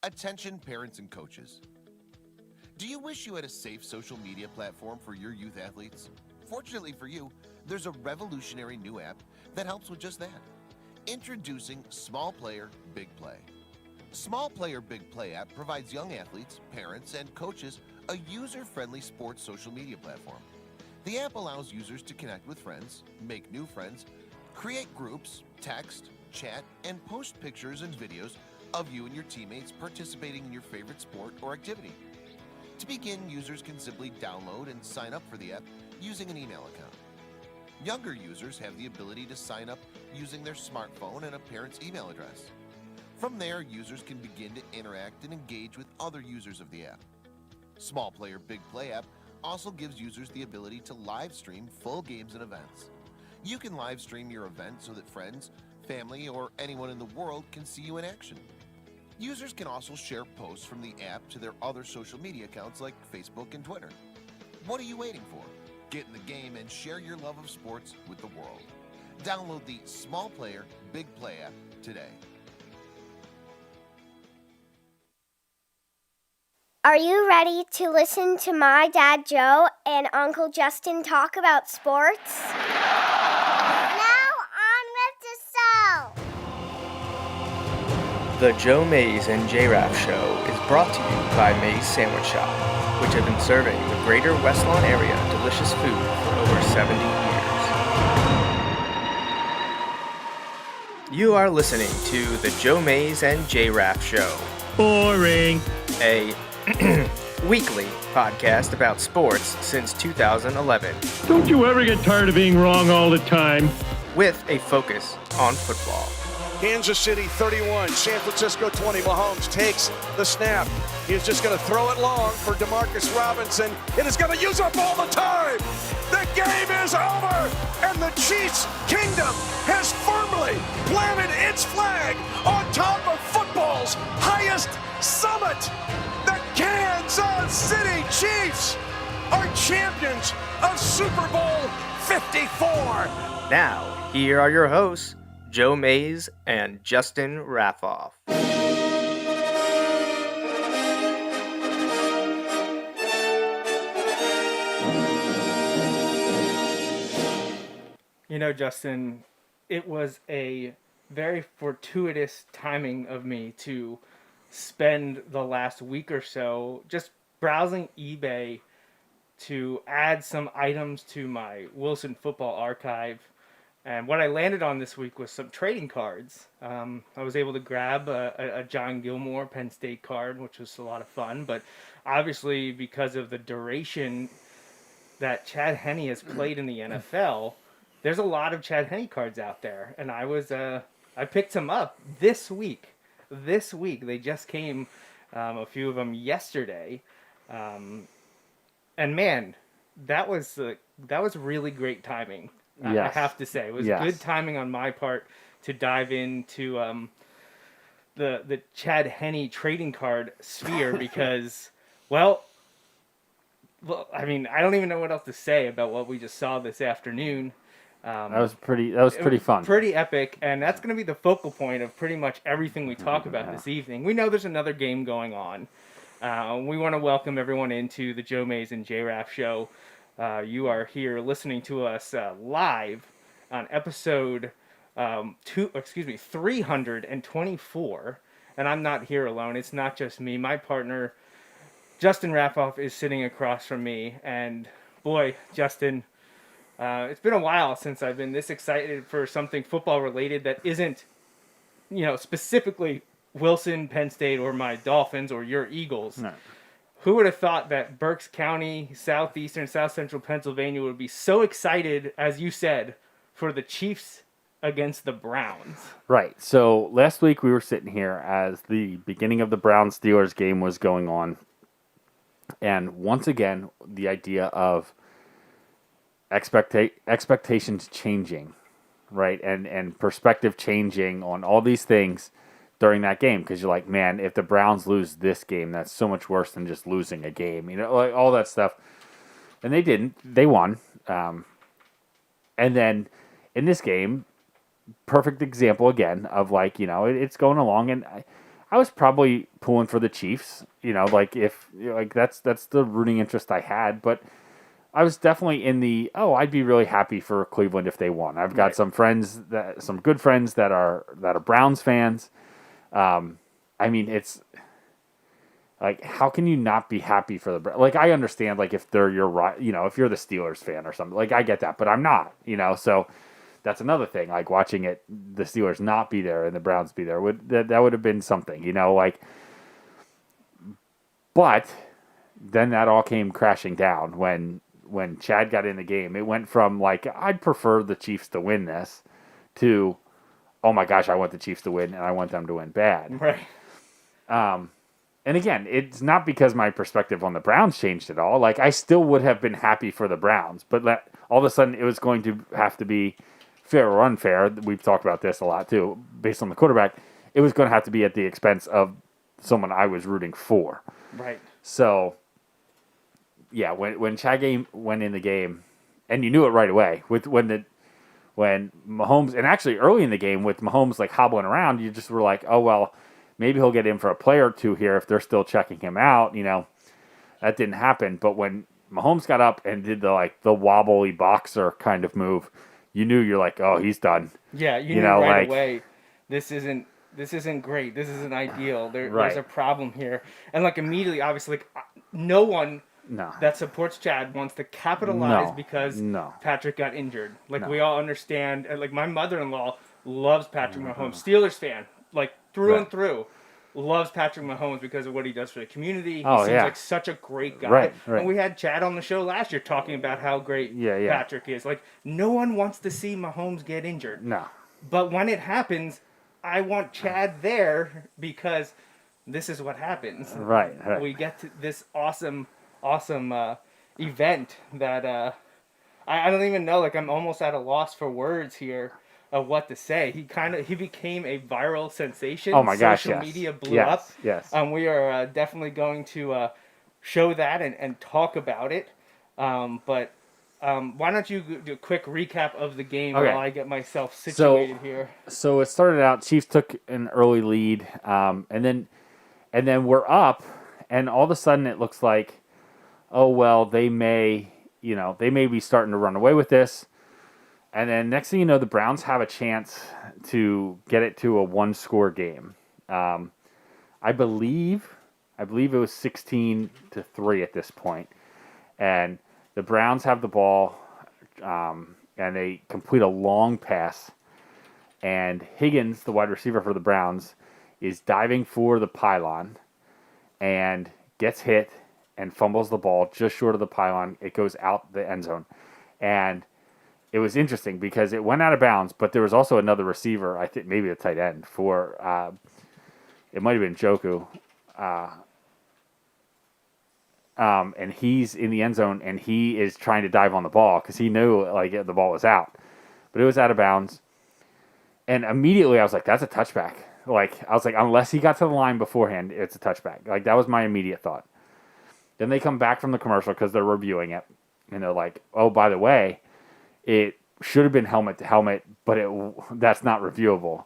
Attention parents and coaches. Do you wish you had a safe social media platform for your youth athletes? Fortunately for you, there's a revolutionary new app that helps with just that. Introducing Small Player, Big Play. Small Player, Big Play app provides young athletes, parents, and coaches a user-friendly sports social media platform. The app allows users to connect with friends, make new friends, create groups, text, chat, and post pictures and videos of you and your teammates participating in your favorite sport or activity. To begin, users can simply download and sign up for the app using an email account. Younger users have the ability to sign up using their smartphone and a parent's email address. From there, users can begin to interact and engage with other users of the app. Small Player Big Play app also gives users the ability to live stream full games and events. You can live stream your event so that friends, family, or anyone in the world can see you in action. Users can also share posts from the app to their other social media accounts like Facebook and Twitter. What are you waiting for? Get in the game and share your love of sports with the world. Download the Small Player Big Play app today. Are you ready to listen to my dad Joe and Uncle Justin talk about sports? Now on with the show. The Joe Mays and J-Raff Show is brought to you by Mays Sandwich Shop, which have been serving the greater West Lawn area delicious food for over 70 years. You are listening to the Joe Mays and J-Raff Show. Boring. A weekly podcast about sports since 2011, Don't you ever get tired of being wrong all the time? with a focus on football. Kansas City 31, San Francisco 20. Mahomes takes the snap. He's just going to throw it long for Demarcus Robinson. It is going to use up all the time. The game is over, and the Chiefs' kingdom has firmly planted its flag on top of football's highest summit. The Kansas City Chiefs are champions of Super Bowl 54. Now, here are your hosts, Joe Mays and Justin Raffoff. You know, Justin, it was a very fortuitous timing of me to spend the last week or so just browsing eBay to add some items to my Wilson football archive. And what I landed on this week was some trading cards. I was able to grab a John Gilmore Penn State card, which was a lot of fun. But obviously, because of the duration that Chad Henne has played in the NFL, there's a lot of Chad Henne cards out there. And I picked some up this week. This week, they just came, a few of them yesterday. And man, that was really great timing. Yes. I have to say, it was Yes. good timing on my part to dive into the Chad Henne trading card sphere because, well, I mean, I don't even know what else to say about what we just saw this afternoon. That was pretty fun. Pretty epic, and that's going to be the focal point of pretty much everything we talk about this evening. We know there's another game going on. We want to welcome everyone into the Joe Mays and J-Raff Show. You are here listening to us live on episode 324, and I'm not here alone. It's not just me. My partner, Justin Raffoff, is sitting across from me, and boy, Justin, it's been a while since I've been this excited for something football related that isn't, specifically Wilson, Penn State, or my Dolphins, or your Eagles. No. Who would have thought that Berks County, southeastern, south central Pennsylvania would be so excited, as you said, for the Chiefs against the Browns? Right. So last week we were sitting here as the beginning of the Browns-Steelers game was going on. And once again, the idea of expectations changing, right? And perspective changing on all these things during that game, because you're like, man, if the Browns lose this game, that's so much worse than just losing a game, like all that stuff. And they didn't. They won. And then in this game, perfect example again of it's going along, and I was probably pulling for the Chiefs. That's the rooting interest I had, but I was definitely in the I'd be really happy for Cleveland if they won. I've got some good friends that are Browns fans. It's like, how can you not be happy for the Browns? Like, I understand, like, if they're if you're the Steelers fan or something, like, I get that, but I'm not, so that's another thing. Like, watching the Steelers not be there and the Browns be there that would have been something, but then that all came crashing down when Chad got in the game. It went from, like, I'd prefer the Chiefs to win this to, oh my gosh, I want the Chiefs to win and I want them to win bad. Right. And again, it's not because my perspective on the Browns changed at all. Like, I still would have been happy for the Browns, but all of a sudden it was going to have to be fair or unfair. We've talked about this a lot too, based on the quarterback. It was going to have to be at the expense of someone I was rooting for. Right. So, yeah, when Chad went in the game, and you knew it right away when Mahomes, and actually early in the game with Mahomes like hobbling around, you just were like, oh well, maybe he'll get in for a play or two here if they're still checking him out. That didn't happen. But when Mahomes got up and did the wobbly boxer kind of move, you knew, you're like, oh, he's done. Yeah, you knew right away. This isn't great. This isn't ideal. There's a problem here. And like immediately, obviously, like no one that supports Chad wants to capitalize because Patrick got injured. Like we all understand. Like my mother-in-law loves Patrick Mahomes, Steelers fan, like through and through. Loves Patrick Mahomes because of what he does for the community. He seems like such a great guy. Right. And we had Chad on the show last year talking about how great Patrick is. Like, no one wants to see Mahomes get injured. No. But when it happens, I want Chad there because this is what happens. Right. We get to this awesome event that I don't even know. Like, I'm almost at a loss for words here of what to say. He became a viral sensation. Oh my gosh, Social media blew up. Yes. We are definitely going to show that and talk about it. But why don't you do a quick recap of the game while I get myself situated here? So it started out, Chiefs took an early lead, and then we're up, and all of a sudden it looks like, oh well, they may be starting to run away with this. And then next thing you know, the Browns have a chance to get it to a 1-score game. I believe it was 16-3 at this point. And the Browns have the ball, and they complete a long pass. And Higgins, the wide receiver for the Browns, is diving for the pylon and gets hit and fumbles the ball just short of the pylon. It goes out the end zone. And it was interesting because it went out of bounds, but there was also another receiver, I think maybe a tight end, for it might have been Joku. And he's in the end zone, and he is trying to dive on the ball because he knew the ball was out. But it was out of bounds. And immediately I was like, that's a touchback. I was like, unless he got to the line beforehand, it's a touchback. Like, that was my immediate thought. Then they come back from the commercial because they're reviewing it. And they're like, oh, by the way, it should have been helmet to helmet, but that's not reviewable.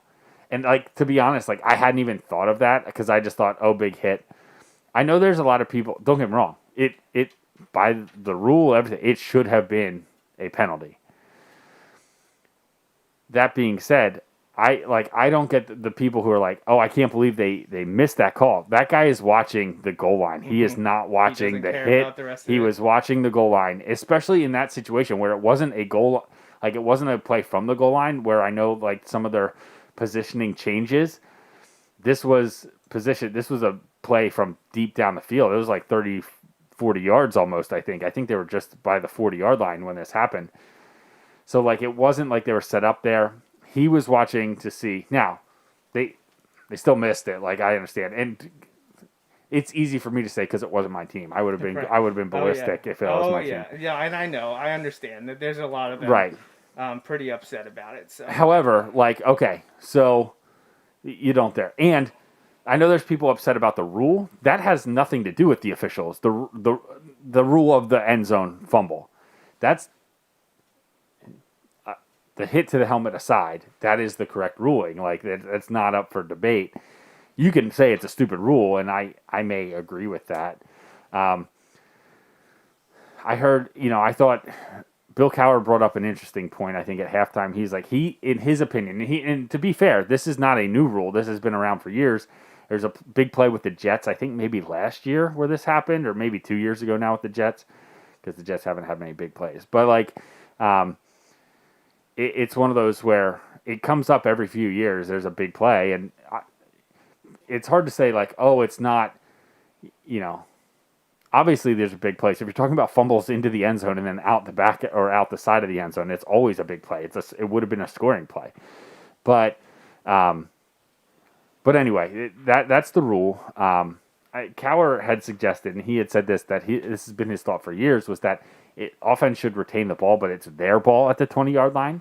And to be honest, I hadn't even thought of that because I just thought, oh, big hit. I know there's a lot of people, don't get me wrong, it by the rule, everything, it should have been a penalty. That being said, I don't get the people who are like, oh, I can't believe they missed that call. That guy is watching the goal line. He is not watching the hit. He was watching the goal line, especially in that situation where it wasn't a goal, it wasn't a play from the goal line where I know some of their positioning changes. This was a play from deep down the field. It was 30, 40 yards almost, I think. I think they were just by the 40-yard line when this happened. So it wasn't like they were set up there. He was watching to see. Now, they still missed it. I understand, and it's easy for me to say because it wasn't my team. I would have been ballistic if it was my team. Yeah, and I know, I understand that there's a lot of them pretty upset about it. So, however, okay, so you don't there, and I know there's people upset about the rule. That has nothing to do with the officials. The rule of the end zone fumble. That's the hit to the helmet aside, that is the correct ruling. That's not up for debate. you can say it's a stupid rule, and I may agree with that. I heard, I thought Bill Cowher brought up an interesting point. I think at halftime, he's like, in his opinion, and to be fair, this is not a new rule. This has been around for years. There's a big play with the Jets, I think maybe last year where this happened, or maybe 2 years ago now with the Jets, because the Jets haven't had many big plays. But like, it's one of those where it comes up every few years. There's a big play, and it's hard to say like, oh, it's not, obviously there's a big play. So if you're talking about fumbles into the end zone and then out the back or out the side of the end zone, it's always a big play. It would have been a scoring play. But anyway, that's the rule. Cowher had suggested, and he had said this has been his thought for years, was that offense should retain the ball, but it's their ball at the 20-yard line.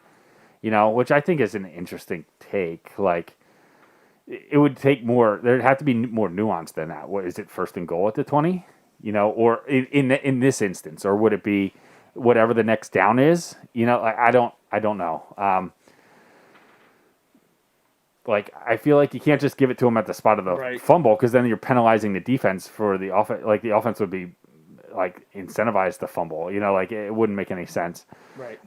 Which I think is an interesting take. Like, it would take more. There'd have to be more nuance than that. What is it? First and goal at the 20? Or in this instance, or would it be whatever the next down is? I don't know. Like, I feel like you can't just give it to him at the spot of the fumble, because then you're penalizing the defense for the offense. Like, the offense would be like incentivized to fumble. Like, it wouldn't make any sense. Right.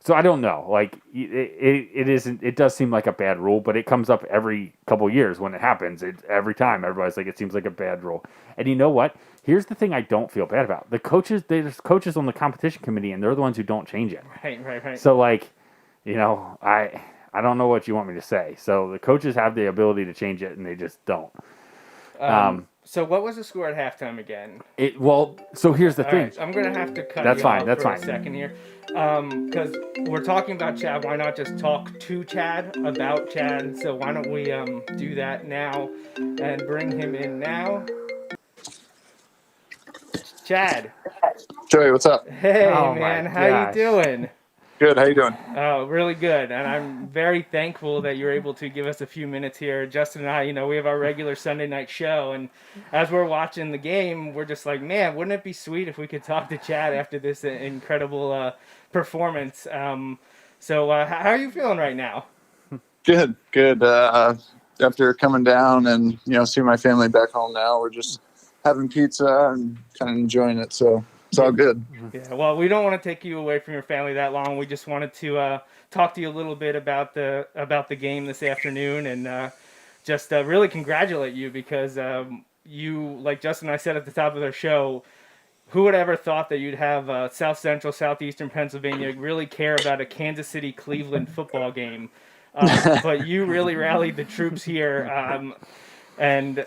So I don't know. Like, it isn't. It does seem like a bad rule, but it comes up every couple years when it happens. Every time everybody's like, it seems like a bad rule. And you know what? Here's the thing I don't feel bad about. The coaches, there's coaches on the competition committee, and they're the ones who don't change it. Right. So like, I don't know what you want me to say. So the coaches have the ability to change it, and they just don't. So what was the score at halftime again? So here's the thing. Right, I'm going to have to cut That's you fine. off That's for fine. a second here. Because we're talking about Chad. Why not just talk to Chad about Chad? So why don't we do that now and bring him in now? Chad. Joey, what's up? Hey, Oh, man. my How you gosh. doing? Good. How you doing? Oh, really good. And I'm very thankful that you're able to give us a few minutes here. Justin and I, we have our regular Sunday night show. And as we're watching the game, we're just like, man, wouldn't it be sweet if we could talk to Chad after this incredible performance? So how are you feeling right now? Good. After coming down and, seeing my family back home now, we're just having pizza and kind of enjoying it. So it's all good. Yeah, well, we don't want to take you away from your family that long. We just wanted to talk to you a little bit about the game this afternoon, and just really congratulate you, because you, like Justin and I said at the top of the show, who would ever thought that you'd have South Central, Southeastern Pennsylvania really care about a Kansas City Cleveland football game? But you really rallied the troops here, and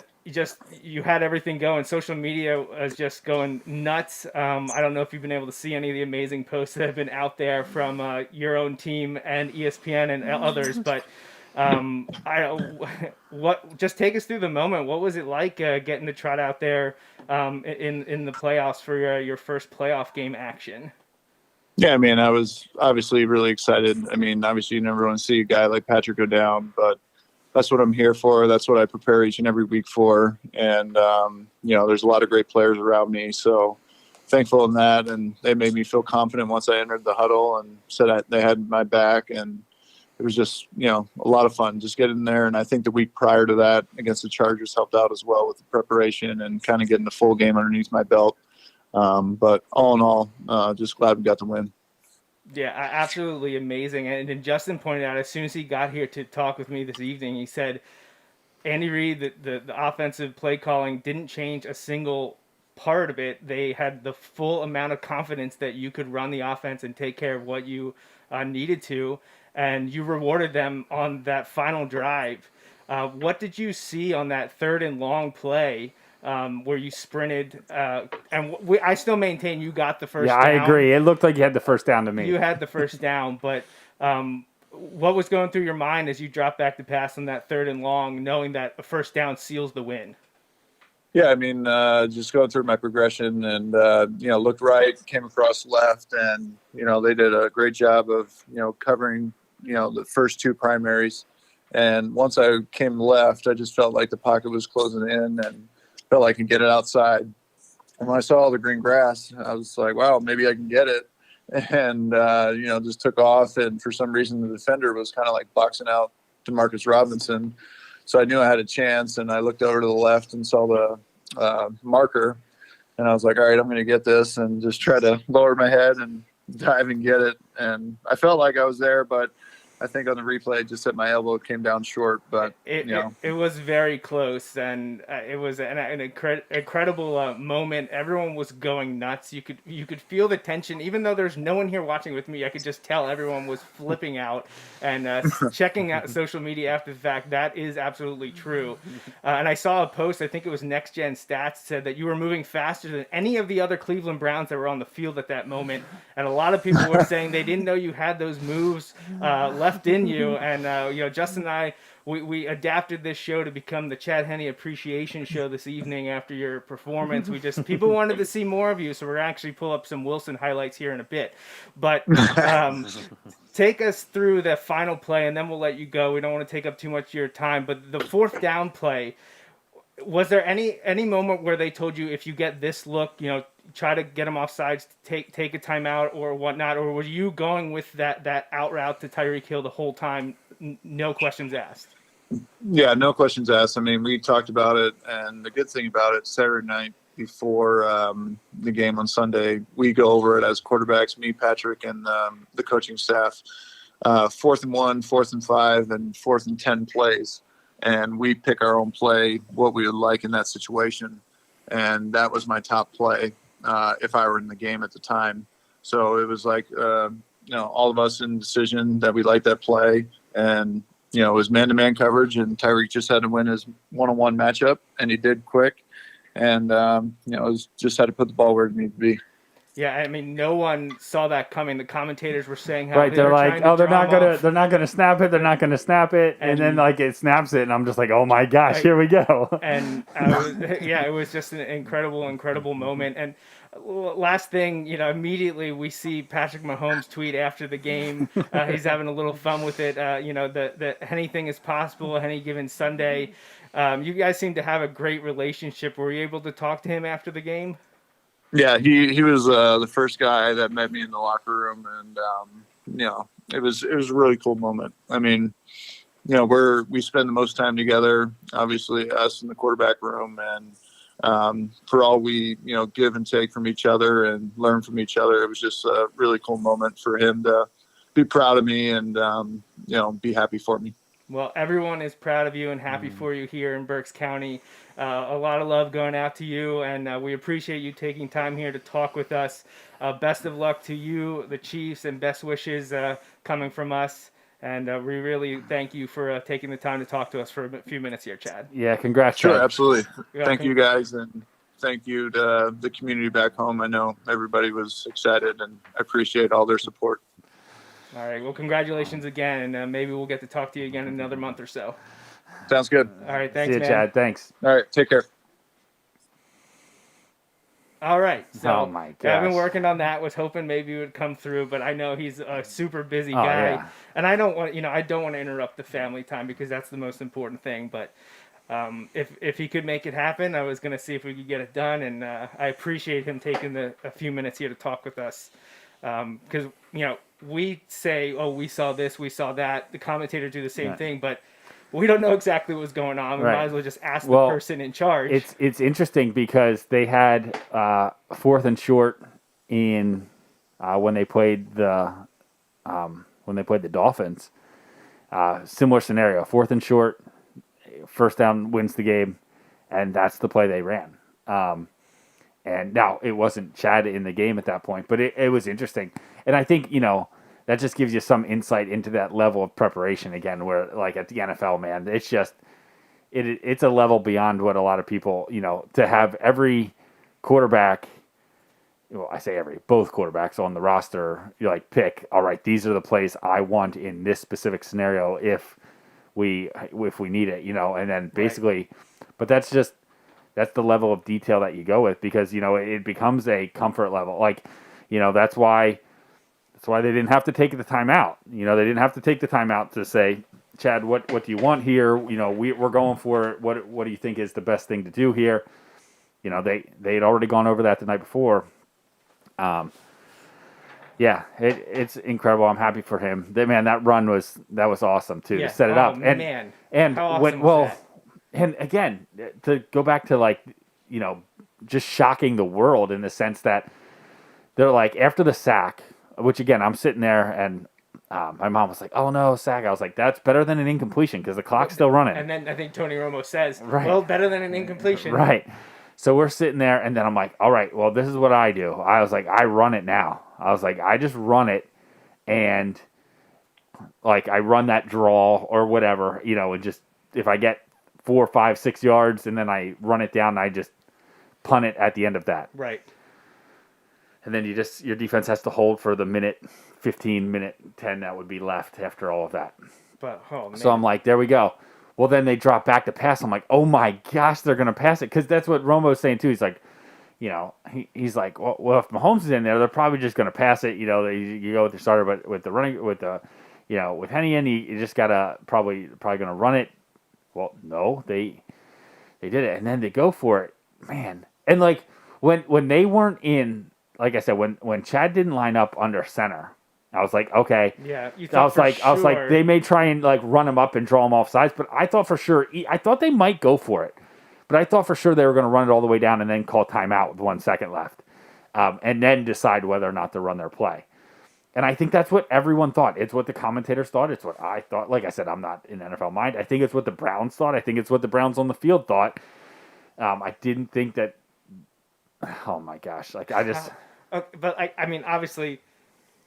you had everything going. Social media was just going nuts. I don't know if you've been able to see any of the amazing posts that have been out there from your own team and ESPN and others, but just take us through the moment. What was it like getting to trot out there in the playoffs for your first playoff game action? Yeah, I was obviously really excited. Obviously you never want to see a guy like Patrick go down, but that's what I'm here for. That's what I prepare each and every week for. And, there's a lot of great players around me. So thankful in that. And they made me feel confident once I entered the huddle and said they had my back. And it was just, a lot of fun just getting there. And I think the week prior to that against the Chargers helped out as well with the preparation and kind of getting the full game underneath my belt. But all in all, just glad we got the win. Yeah, absolutely amazing. And Justin pointed out, as soon as he got here to talk with me this evening, he said Andy Reid, the offensive play calling didn't change a single part of it. They had the full amount of confidence that you could run the offense and take care of what you needed to, and you rewarded them on that final drive. What did you see on that 3rd and long play where you sprinted? I still maintain you got the first down. Yeah, I agree. It looked like you had the first down to me. You had the first down, but what was going through your mind as you dropped back to pass on that 3rd and long, knowing that a first down seals the win? Yeah, just going through my progression and, looked right, came across left, and, they did a great job of, covering, the first 2 primaries. And once I came left, I just felt like the pocket was closing in and felt like I could get it outside. And when I saw all the green grass, I was like, wow, maybe I can get it. And, just took off. And for some reason, the defender was kind of like boxing out Demarcus Robinson. So I knew I had a chance, and I looked over to the left and saw the marker, and I was like, all right, I'm going to get this, and just try to lower my head and dive and get it. And I felt like I was there, but I think on the replay, just at my elbow, it came down short. But it was very close, and it was an incredible moment. Everyone was going nuts. You could feel the tension, even though there's no one here watching with me. I could just tell everyone was flipping out and checking out social media after the fact. That is absolutely true. And I saw a post. I think it was Next Gen Stats said that you were moving faster than any of the other Cleveland Browns that were on the field at that moment. And a lot of people were saying they didn't know you had those moves left in you. And Justin and I, we adapted this show to become the Chad Henne Appreciation Show this evening after your performance. People wanted to see more of you, so we're actually pull up some Wilson highlights here in a bit. But take us through the final play, and then we'll let you go. We don't want to take up too much of your time, but the fourth down play, was there any moment where they told you, if you get this look, try to get them off sides, take a timeout or whatnot, or were you going with that out route to Tyreek Hill the whole time, no questions asked? Yeah, no questions asked. I mean, we talked about it, and the good thing about it, Saturday night before the game on Sunday, we go over it as quarterbacks, me, Patrick, and the coaching staff. 4th and 1, 4th and 5, and 4th and 10 plays. And we pick our own play, what we would like in that situation. And that was my top play if I were in the game at the time. So it was like, all of us in decision that we liked that play. And, it was man-to-man coverage, and Tyreek just had to win his one-on-one matchup, and he did quick. And, it was just had to put the ball where it needed to be. Yeah, I mean, no one saw that coming. The commentators were saying how they're like, they're not gonna snap it, and then it snaps it, and I'm just like, oh my gosh, here we go. And it was just an incredible moment. And last thing, immediately we see Patrick Mahomes tweet after the game. He's having a little fun with it. The anything is possible any given Sunday. You guys seem to have a great relationship. Were you able to talk to him after the game? Yeah, he was the first guy that met me in the locker room, and it was a really cool moment. I mean, we spend the most time together, obviously us in the quarterback room, and for all we give and take from each other and learn from each other, it was just a really cool moment for him to be proud of me and be happy for me. Well, everyone is proud of you and happy for you here in Berks County. A lot of love going out to you, and we appreciate you taking time here to talk with us. Best of luck to you, the Chiefs, and best wishes coming from us. And we really thank you for taking the time to talk to us for a few minutes here, Chad. Yeah, congrats. Sure, Chad. absolutely. Thank you guys, and thank you to the community back home. I know everybody was excited, and I appreciate all their support. All right. Well, congratulations again, and maybe we'll get to talk to you again in another month or so. Sounds good. All right. Thanks, See you, man. Chad. Thanks. All right. Take care. All right. So oh my gosh. I've been working on that. Was hoping maybe it would come through, but I know he's a super busy guy, yeah. and I don't want to interrupt the family time because that's the most important thing. But if he could make it happen, I was going to see if we could get it done, and I appreciate him taking a few minutes here to talk with us because we say, oh, we saw this, we saw that. The commentators do the same thing, but we don't know exactly what's going on. We might as well just ask the person in charge. It's interesting because they had 4th and short in when they played the Dolphins. Similar scenario, 4th and short, first down wins the game, and that's the play they ran. And now it wasn't Chad in the game at that point, but it was interesting. And I think, that just gives you some insight into that level of preparation again, where like at the NFL, man, it's just, it's a level beyond what a lot of people, to have every quarterback, well, I say both quarterbacks on the roster, you pick, all right, these are the plays I want in this specific scenario if we need it, and then basically, but that's the level of detail that you go with because, it becomes a comfort level. That's why they didn't have to take the timeout. They didn't have to take the timeout to say, Chad, what do you want here? We're going for it. What do you think is the best thing to do here? They had already gone over that the night before. Yeah, it's incredible. I'm happy for him. That run was awesome too Yeah. to set it up. And Man. and How when awesome well, was that? and again to go back to like just shocking the world in the sense that they're like after the sack, which again I'm sitting there and my mom was like, "Oh no, sack!" I was like, "That's better than an incompletion because the clock's still running." And then I think Tony Romo says, Right. well, better than an incompletion. Right. So we're sitting there, and then I'm like, all right, well, this is what I do. I was like, I run it now. I was like, I just run it, and like I run that draw or whatever, and just if I get 4, 5, 6 yards, and then I run it down, and I just punt it at the end of that. Right. And then your defense has to hold for the minute 15, minute 10 that would be left after all of that. But, oh, man. So I'm like, there we go. Well, then they drop back to pass. I'm like, oh my gosh, they're going to pass it. Because that's what Romo's saying too. He's like, he's like, well, if Mahomes is in there, they're probably just going to pass it. You go with the starter, but with the running, with Henne in, you just got to probably going to run it. Well, no, they did it. And then they go for it, man. And like when they weren't in, like I said, when Chad didn't line up under center, I was like, okay. Yeah, I was like, they may try and like run him up and draw him off sides, but I thought for sure, I thought they might go for it, but I thought for sure they were going to run it all the way down and then call timeout with 1 second left, and then decide whether or not to run their play. And I think that's what everyone thought. It's what the commentators thought. It's what I thought. Like I said, I'm not in NFL mind. I think it's what the Browns thought. I think it's what the Browns on the field thought. I didn't think that. Oh my gosh! Like I just. But I mean, obviously,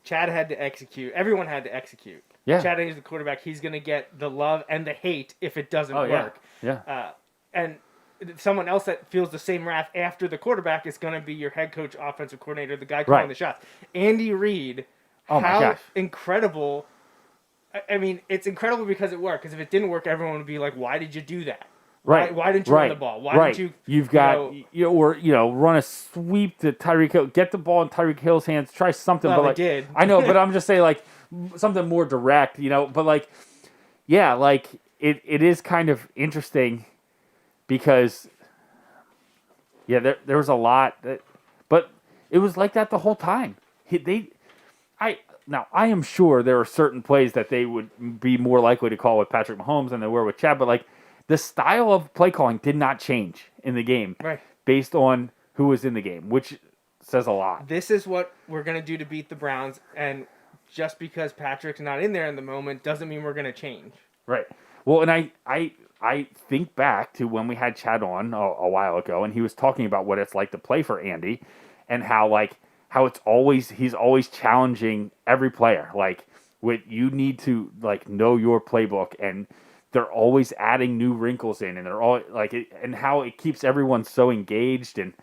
Chad had to execute. Everyone had to execute. Yeah. Chad is the quarterback. He's going to get the love and the hate if it doesn't work. Yeah. And someone else that feels the same wrath after the quarterback is going to be your head coach, offensive coordinator, the guy calling the shots. Andy Reid. Oh my gosh! Incredible! I mean, it's incredible because it worked. Because if it didn't work, everyone would be like, "Why did you do that? Right. Why didn't you run the ball? Why didn't you?" You've got run a sweep to Tyreek Hill, get the ball in Tyreek Hill's hands, try something. Well, but like, they did. I know, but I'm just saying like something more direct, But like, yeah, like it is kind of interesting because there was a lot but it was like that the whole time. I am sure there are certain plays that they would be more likely to call with Patrick Mahomes than they were with Chad, but like. The style of play calling did not change in the game based on who was in the game, which says a lot. This is what we're going to do to beat the Browns, and just because Patrick's not in there in the moment doesn't mean we're going to change. Right. Well, and I think back to when we had Chad on a while ago, and he was talking about what it's like to play for Andy and how he's always challenging every player. Like, you need to know your playbook, and they're always adding new wrinkles in, and they're all and how it keeps everyone so engaged and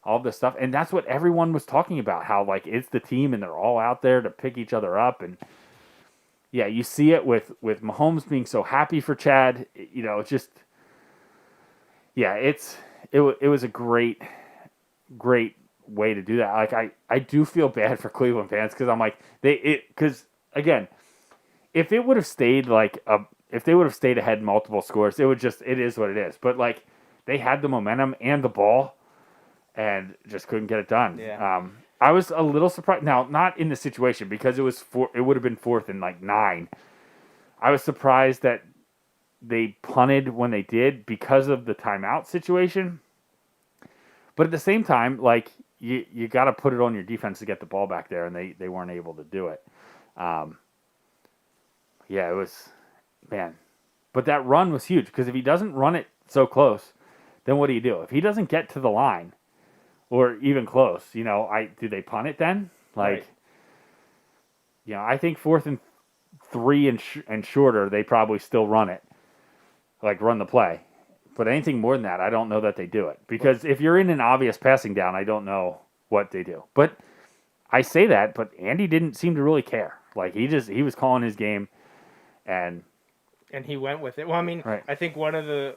all this stuff. And that's what everyone was talking about, how it's the team and they're all out there to pick each other up. And yeah, you see it with Mahomes being so happy for Chad, it's just, yeah, it was a great way to do that. Like I do feel bad for Cleveland fans. Cause I'm like, cause again, if it would have stayed if they would have stayed ahead multiple scores, it is what it is. But they had the momentum and the ball and just couldn't get it done. Yeah. I was a little surprised. Now, not in the situation because it would have been 4th and 9. I was surprised that they punted when they did because of the timeout situation. But at the same time, you got to put it on your defense to get the ball back there, and they weren't able to do it. Yeah, it was. Man, but that run was huge because if he doesn't run it so close, then what do you do? If he doesn't get to the line or even close, do they punt it then? I think 4th and 3 and shorter, they probably still run it, run the play. But anything more than that, I don't know that they do it because if you're in an obvious passing down, I don't know what they do. But I say that, but Andy didn't seem to really care. He was calling his game, and he went with it. Well, I mean, I think one of the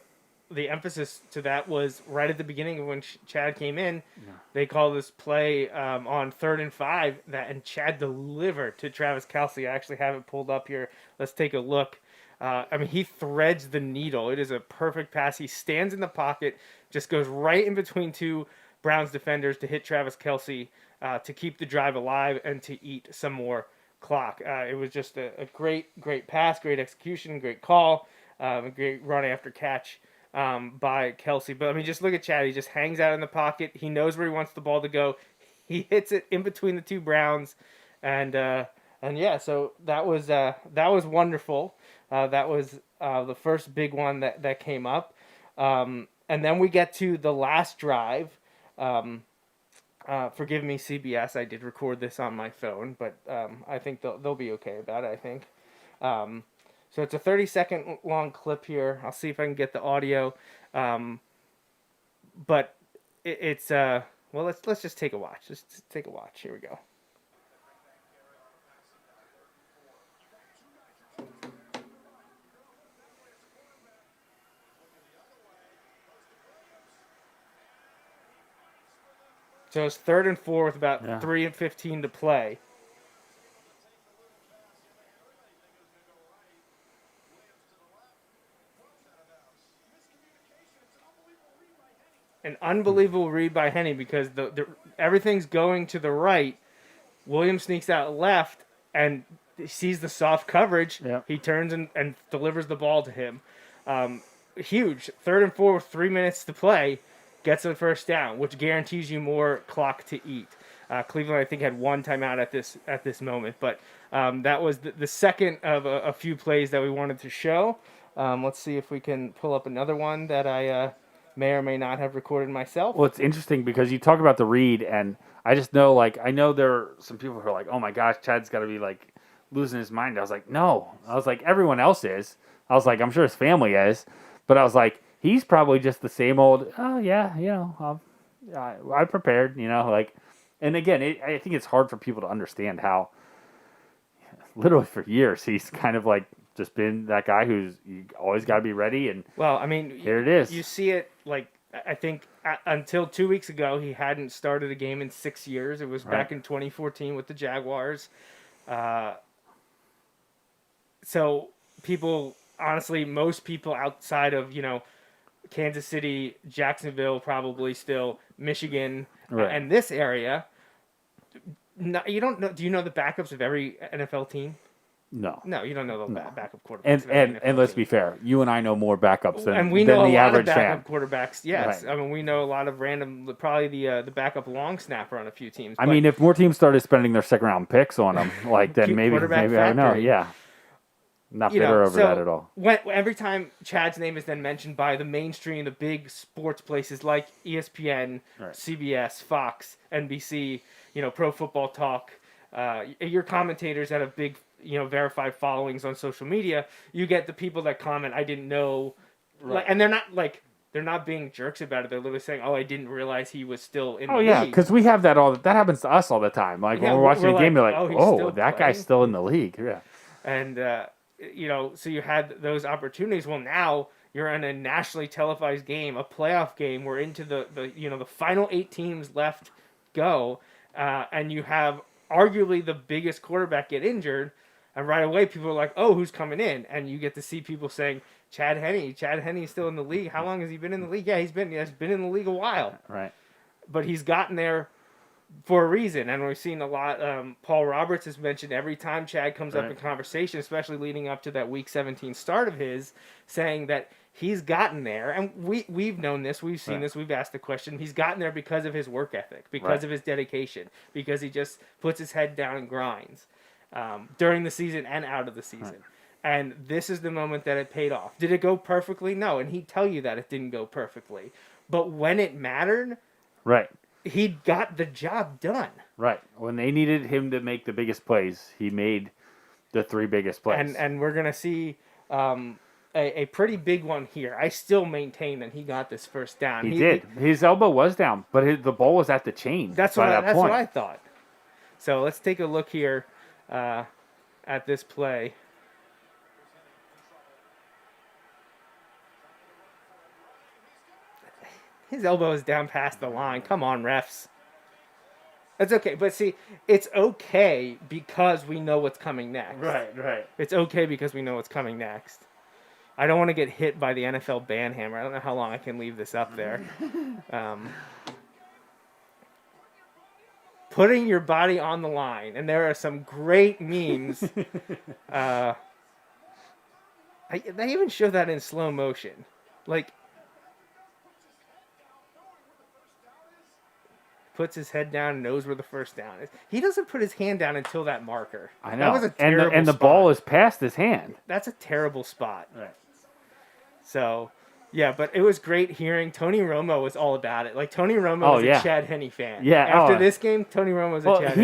emphasis to that was right at the beginning when Chad came in. Yeah. They called this play on 3rd and 5 and Chad delivered to Travis Kelce. I actually have it pulled up here. Let's take a look. He threads the needle. It is a perfect pass. He stands in the pocket, just goes right in between 2 Browns defenders to hit Travis Kelce. to keep the drive alive and to eat some more clock. It was just a great pass, great execution, great call, a great run after catch by Kelsey. But I mean, just look at Chad. He just hangs out in the pocket. He knows where he wants the ball to go. He hits it in between the two Browns, and yeah, so that was wonderful. That was the first big one that came up, and then we get to the last drive. Forgive me, CBS. I did record this on my phone, but I think they'll be okay about it. I think. So it's a 30-second long clip here. I'll see if I can get the audio, but it's well. Let's just take a watch. Just take a watch. Here we go. So it's 3rd and 4 with about 3:15 to play. An unbelievable read by Henne because everything's going to the right. Williams sneaks out left and sees the soft coverage. Yep. He turns and delivers the ball to him. Huge. 3rd and 4 with 3 minutes to play. Gets the first down, which guarantees you more clock to eat. Cleveland, I think, had one timeout at this moment, but that was the second of a few plays that we wanted to show. Let's see if we can pull up another one that I may or may not have recorded myself. Well, it's interesting because you talk about the read, and I just know, I know there are some people who are like, oh my gosh, Chad's got to be, losing his mind. I was like, no. I was like, everyone else is. I was like, I'm sure his family is. But I was like, he's probably just the same old, oh, yeah, I prepared, and again, I think it's hard for people to understand how, literally for years, he's kind of just been that guy who's you always got to be ready. And well, I mean, here it is. You see it, I think until 2 weeks ago, he hadn't started a game in 6 years. It was back in 2014 with the Jaguars. So people, honestly, most people outside of, Kansas City, Jacksonville, probably still Michigan, and this area. You don't know? Do you know the backups of every NFL team? No, you don't know the backup quarterbacks. And let's be fair, you and I know more backups than we know the a lot average of backup fan. quarterbacks. Yes, Right. I mean we know a lot of probably the backup long snapper on a few teams. I mean, if more teams started spending their second round picks on them, then maybe quarterback I don't know. factory. Yeah. Not bitter over that at all. Every time Chad's name is then mentioned by the mainstream, the big sports places like ESPN, CBS, Fox, NBC, Pro Football Talk, your commentators that have big, verified followings on social media, you get the people that comment, I didn't know, and they're not being jerks about it. They're literally saying, "Oh, I didn't realize he was still in the league." Oh yeah, because we have that that happens to us all the time. When we're watching a game, you're like, "Oh, that guy's still in the league." Yeah, and so you had those opportunities. Well, now you're in a nationally televised game, a playoff game. We're into the final 8 teams left go, and you have arguably the biggest quarterback get injured, and right away people are like, "Oh, who's coming in?" And you get to see people saying, Chad Henne's still in the league. How long has he been in the league? Yeah, he's been in the league a while. Right. But he's gotten there for a reason, and we've seen a lot. Paul Roberts has mentioned every time Chad comes up in conversation, especially leading up to that Week 17 start of his, saying that he's gotten there, and we've known this, we've seen this, we've asked the question. He's gotten there because of his work ethic, because of his dedication, because he just puts his head down and grinds during the season and out of the season. And this is the moment that it paid off. Did it go perfectly? No, and he'd tell you that it didn't go perfectly. But when it mattered, he got the job done. Right. When they needed him to make the biggest plays, he made the 3 biggest plays. And we're going to see a pretty big one here. I still maintain that he got this first down. He did. His elbow was down, but the ball was at the chain. That's what I thought. So let's take a look here at this play. His elbow is down past the line. Come on, refs. That's okay. But see, it's okay because we know what's coming next. Right. It's okay because we know what's coming next. I don't want to get hit by the NFL ban hammer. I don't know how long I can leave this up there. putting your body on the line, and there are some great memes. They even show that in slow motion. Like, puts his head down and knows where the first down is. He doesn't put his hand down until that marker. I know. That was a terrible and the spot. ball is past his hand. That's a terrible spot. Right. So, yeah, but it was great hearing Tony Romo was all about it. Like, Tony Romo was a Chad Henne fan. Yeah. After this game, Tony Romo was a Chad Henne fan.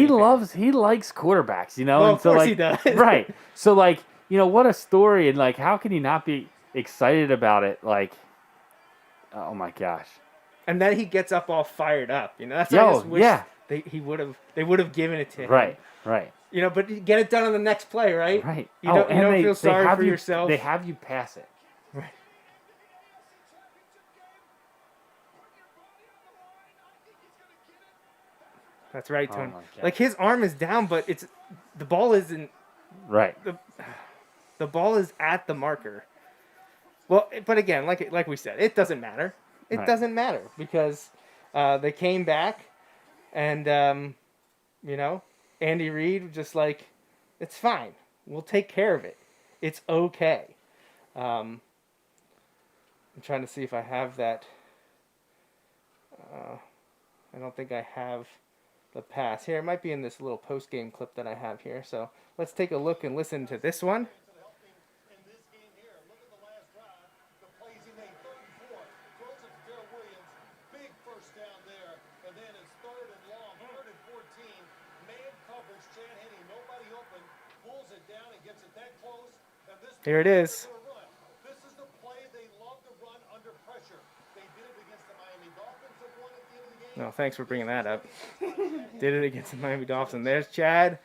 He likes quarterbacks, you know? Well, and of so, course like, he does. Right. So, like, you know, what a story. And, like, how can he not be excited about it? Like, oh, my gosh. And then he gets up all fired up. You know, that's why I just wish they would have given it to him. Right. You know, but get it done on the next play, right? Right. You don't feel sorry for yourself. They have you pass it. Right. That's right, Tony. Like, his arm is down, but the ball isn't. Right. The ball is at the marker. Well, but again, like we said, it doesn't matter. It doesn't matter because they came back, and you know, Andy Reid was just like, it's fine. We'll take care of it. It's okay. I'm trying to see if I have that. I don't think I have the pass here. It might be in this little post-game clip that I have here. So let's take a look and listen to this one. Here it is. This is the play they love to run under pressure. They did it against the Miami Dolphins that won at the end of the game. No, thanks for bringing that up. Did it against the Miami Dolphins. There's Chad.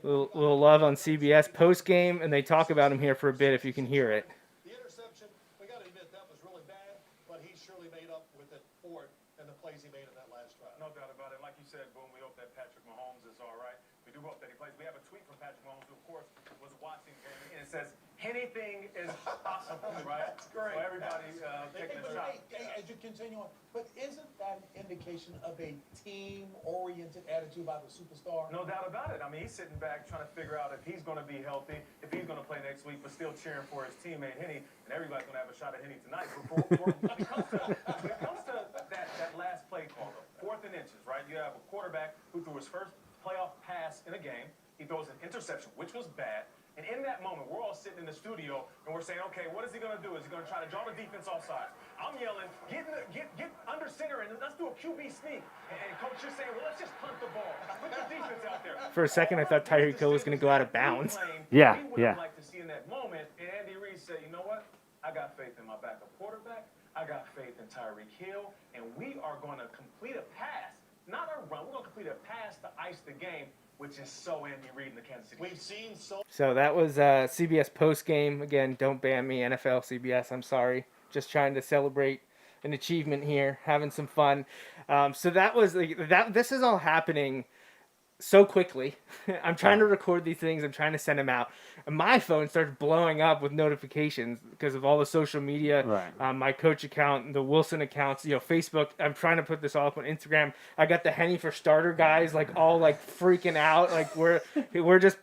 Little love on CBS post game, and they talk about him here for a bit if you can hear it. The interception, we got to admit that was really bad, but he surely made up with it for it and the plays he made in that last drive. No doubt about it. Like you said, Boom, we hope that Patrick Mahomes is all right. We do hope that he plays. We have a tweet from Patrick Mahomes, who, of course, was watching, and it says, anything is possible, right? That's great. So everybody taking a shot. As you continue on, but isn't that an indication of a team-oriented attitude by the superstar? No doubt about it. I mean, he's sitting back trying to figure out if he's going to be healthy, if he's going to play next week, but still cheering for his teammate Henne, and everybody's going to have a shot at Henne tonight. When it comes to that last play call, though, 4th and inches, right? You have a quarterback who threw his first playoff pass in a game. He throws an interception, which was bad. And in that moment, we're all sitting in the studio, and we're saying, okay, what is he going to do? Is he going to try to draw the defense offside? I'm yelling, get under center, and let's do a QB sneak. And Coach is saying, well, let's just punt the ball. Put the defense out there. For a second, I thought Tyreek Hill was going to go out of bounds. Yeah. We would have liked to see in that moment, and Andy Reid said, you know what? I got faith in my backup quarterback. I got faith in Tyreek Hill, and we are going to complete a pass, not a run. We're going to complete a pass to ice the game, which is so Andy Reid in the Kansas City. We've seen So that was CBS post game. Again, don't ban me, NFL, CBS. I'm sorry. Just trying to celebrate an achievement here, having some fun. So that was that. This is all happening so quickly. I'm trying to record these things. I'm trying to send them out. And my phone starts blowing up with notifications because of all the social media. Right. My coach account, the Wilson accounts, Facebook. I'm trying to put this all up on Instagram. I got the Henne for Starter guys all freaking out. Like we're just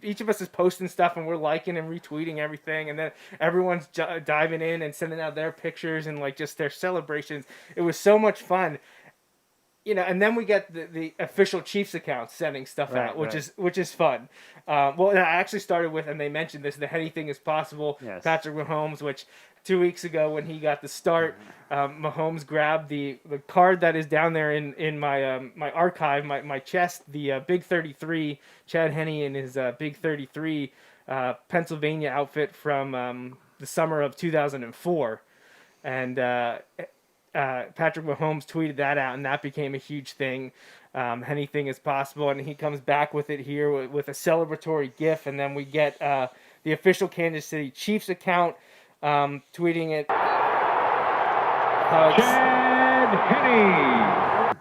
each of us is posting stuff and we're liking and retweeting everything. And then everyone's diving in and sending out their pictures and just their celebrations. It was so much fun. And then we get the official Chiefs account sending stuff out, which is fun. Well, I actually started with, and they mentioned this, the Henne thing is possible. Yes. Patrick Mahomes, which 2 weeks ago when he got the start, Mahomes grabbed the card that is down there in my my archive, my chest, the Big 33, Chad Henne in his Big 33 Pennsylvania outfit from the summer of 2004, and. Patrick Mahomes tweeted that out, and that became a huge thing. Anything is possible, and he comes back with it here with a celebratory GIF, and then we get the official Kansas City Chiefs account tweeting it. Chad Henne.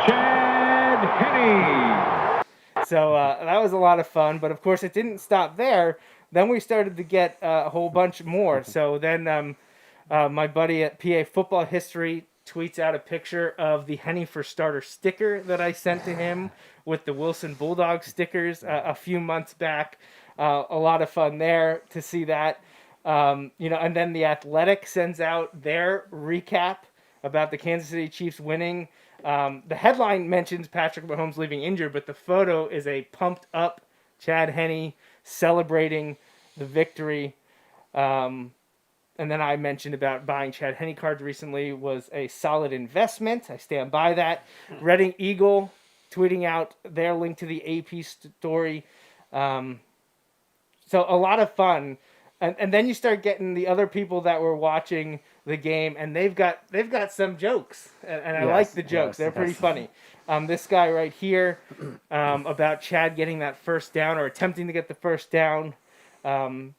Chad Henne. So that was a lot of fun, but of course it didn't stop there. Then we started to get a whole bunch more. So then my buddy at PA Football History tweets out a picture of the Henne for Starter sticker that I sent to him with the Wilson Bulldog stickers a few months back. A lot of fun there to see that. And then The Athletic sends out their recap about the Kansas City Chiefs winning. The headline mentions Patrick Mahomes leaving injured, but the photo is a pumped up Chad Henne celebrating the victory. And then I mentioned about buying Chad Henne cards recently was a solid investment. I stand by that. Reading Eagle tweeting out their link to the AP story. So a lot of fun. And then you start getting the other people that were watching the game, and they've got some jokes, and I like the jokes. They're pretty funny. This guy right here about Chad getting that first down or attempting to get the first down. A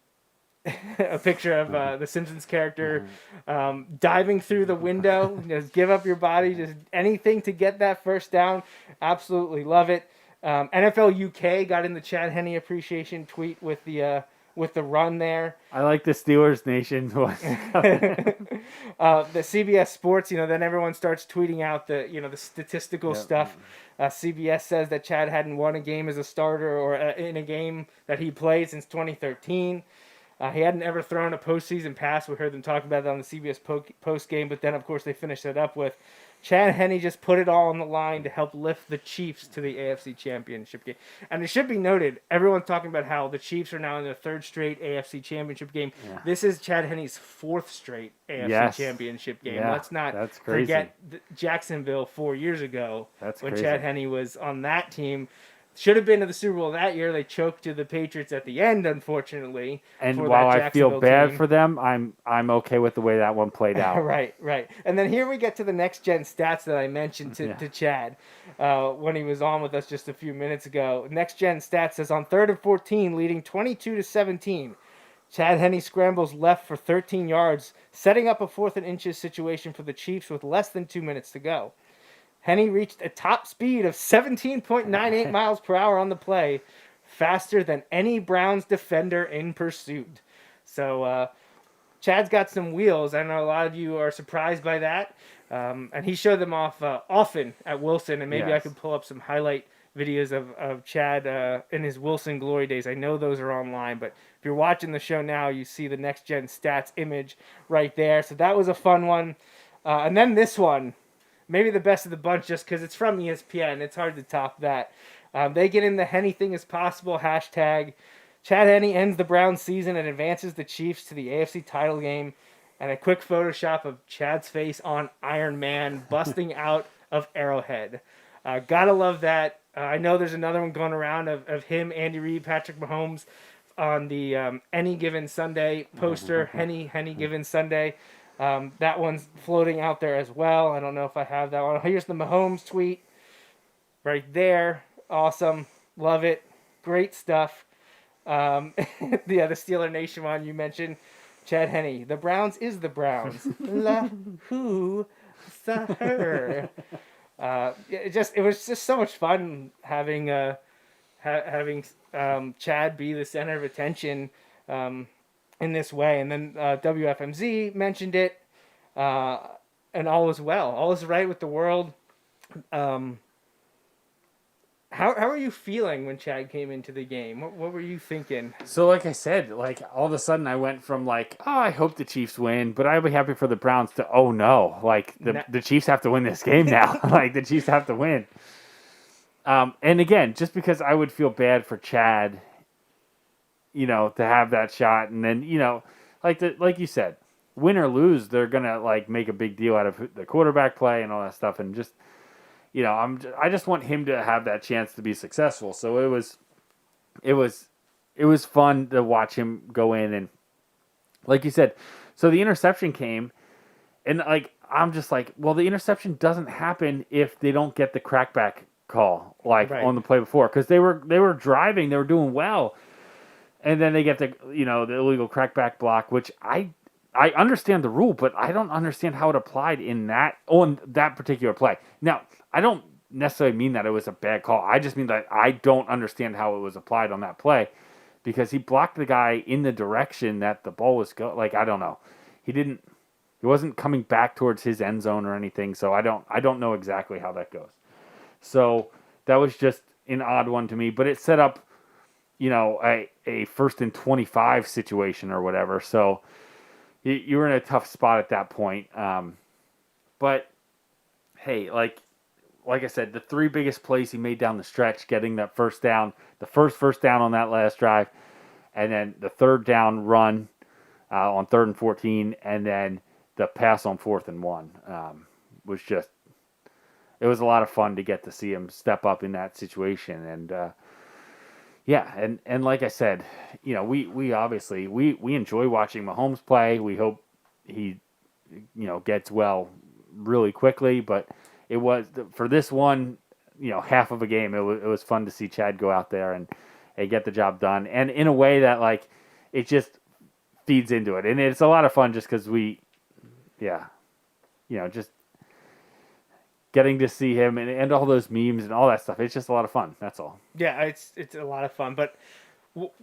picture of the Simpsons character diving through the window. Just give up your body, just anything to get that first down. Absolutely love it. NFL UK got in the Chad Henne Appreciation tweet with the run there. I like the Steelers Nation one. The CBS Sports, then everyone starts tweeting out the statistical stuff. CBS says that Chad hadn't won a game as a starter or in a game that he played since 2013. He hadn't ever thrown a postseason pass. We heard them talk about that on the CBS post game, but then, of course, they finished it up with Chad Henne just put it all on the line to help lift the Chiefs to the AFC Championship game. And it should be noted, everyone's talking about how the Chiefs are now in their third straight AFC Championship game. Yeah. This is Chad Henne's fourth straight AFC Championship game. Yeah, let's not forget Jacksonville 4 years ago when Chad Henne was on that team. Should have been to the Super Bowl that year. They choked to the Patriots at the end, unfortunately. And while I feel bad for them, I'm okay with the way that one played out. Right. And then here we get to the next gen stats that I mentioned to Chad when he was on with us just a few minutes ago. Next gen stats says on 3rd and 14, leading 22-17. Chad Henne scrambles left for 13 yards, setting up a 4th and inches situation for the Chiefs with less than 2 minutes to go. Henne reached a top speed of 17.98 miles per hour on the play, faster than any Browns defender in pursuit. So Chad's got some wheels. I know a lot of you are surprised by that. And he showed them off often at Wilson, and maybe I could pull up some highlight videos of Chad in his Wilson glory days. I know those are online, but if you're watching the show now, you see the Next Gen Stats image right there. So that was a fun one. And then this one. Maybe the best of the bunch just because it's from ESPN. It's hard to top that. They get in the anything is possible hashtag. Chad Henne ends the Browns season and advances the Chiefs to the AFC title game. And a quick Photoshop of Chad's face on Iron Man busting out of Arrowhead. Gotta love that. I know there's another one going around of him, Andy Reid, Patrick Mahomes on the Any Given Sunday poster. Henne Given Sunday. That one's floating out there as well. I don't know if I have that one. Here's the Mahomes tweet right there. Awesome. Love it. Great stuff. The Steeler Nation one you mentioned. Chad Henne. The Browns is the Browns. La who sa her. It was just so much fun having Chad be the center of attention in this way. And then WFMZ mentioned it, and all is well. All is right with the world. How are you feeling when Chad came into the game? What were you thinking? So like I said, all of a sudden I went from I hope the Chiefs win, but I'll be happy for the Browns to, oh no, the Chiefs have to win this game now. The Chiefs have to win. And again, just because I would feel bad for Chad, to have that shot, and then, like you said, win or lose, they're gonna make a big deal out of the quarterback play and all that stuff, and just, I just want him to have that chance to be successful. So it was fun to watch him go in, and like you said, so the interception came, and I'm just well, the interception doesn't happen if they don't get the crackback call right on the play before, because they were driving, they were doing well. And then they get the illegal crackback block, which I understand the rule, but I don't understand how it applied on that particular play. Now, I don't necessarily mean that it was a bad call. I just mean that I don't understand how it was applied on that play, because he blocked the guy in the direction that the ball was going. I don't know. He didn't. He wasn't coming back towards his end zone or anything. So I don't know exactly how that goes. So that was just an odd one to me, but it set up, a 1st and 25 situation or whatever. So you were in a tough spot at that point. But hey, like I said, the 3 biggest plays he made down the stretch, getting that first down, the first down on that last drive, and then the 3rd down run on 3rd and 14, and then the pass on 4th and 1 was just, it was a lot of fun to get to see him step up in that situation. And and like I said, we obviously we enjoy watching Mahomes play. We hope he gets well really quickly, but it was for this one, half of a game. It was fun to see Chad go out there and get the job done, and in a way that like it just feeds into it, and it's a lot of fun just because just getting to see him and all those memes and all that stuff. It's just a lot of fun. That's all. Yeah, it's a lot of fun. But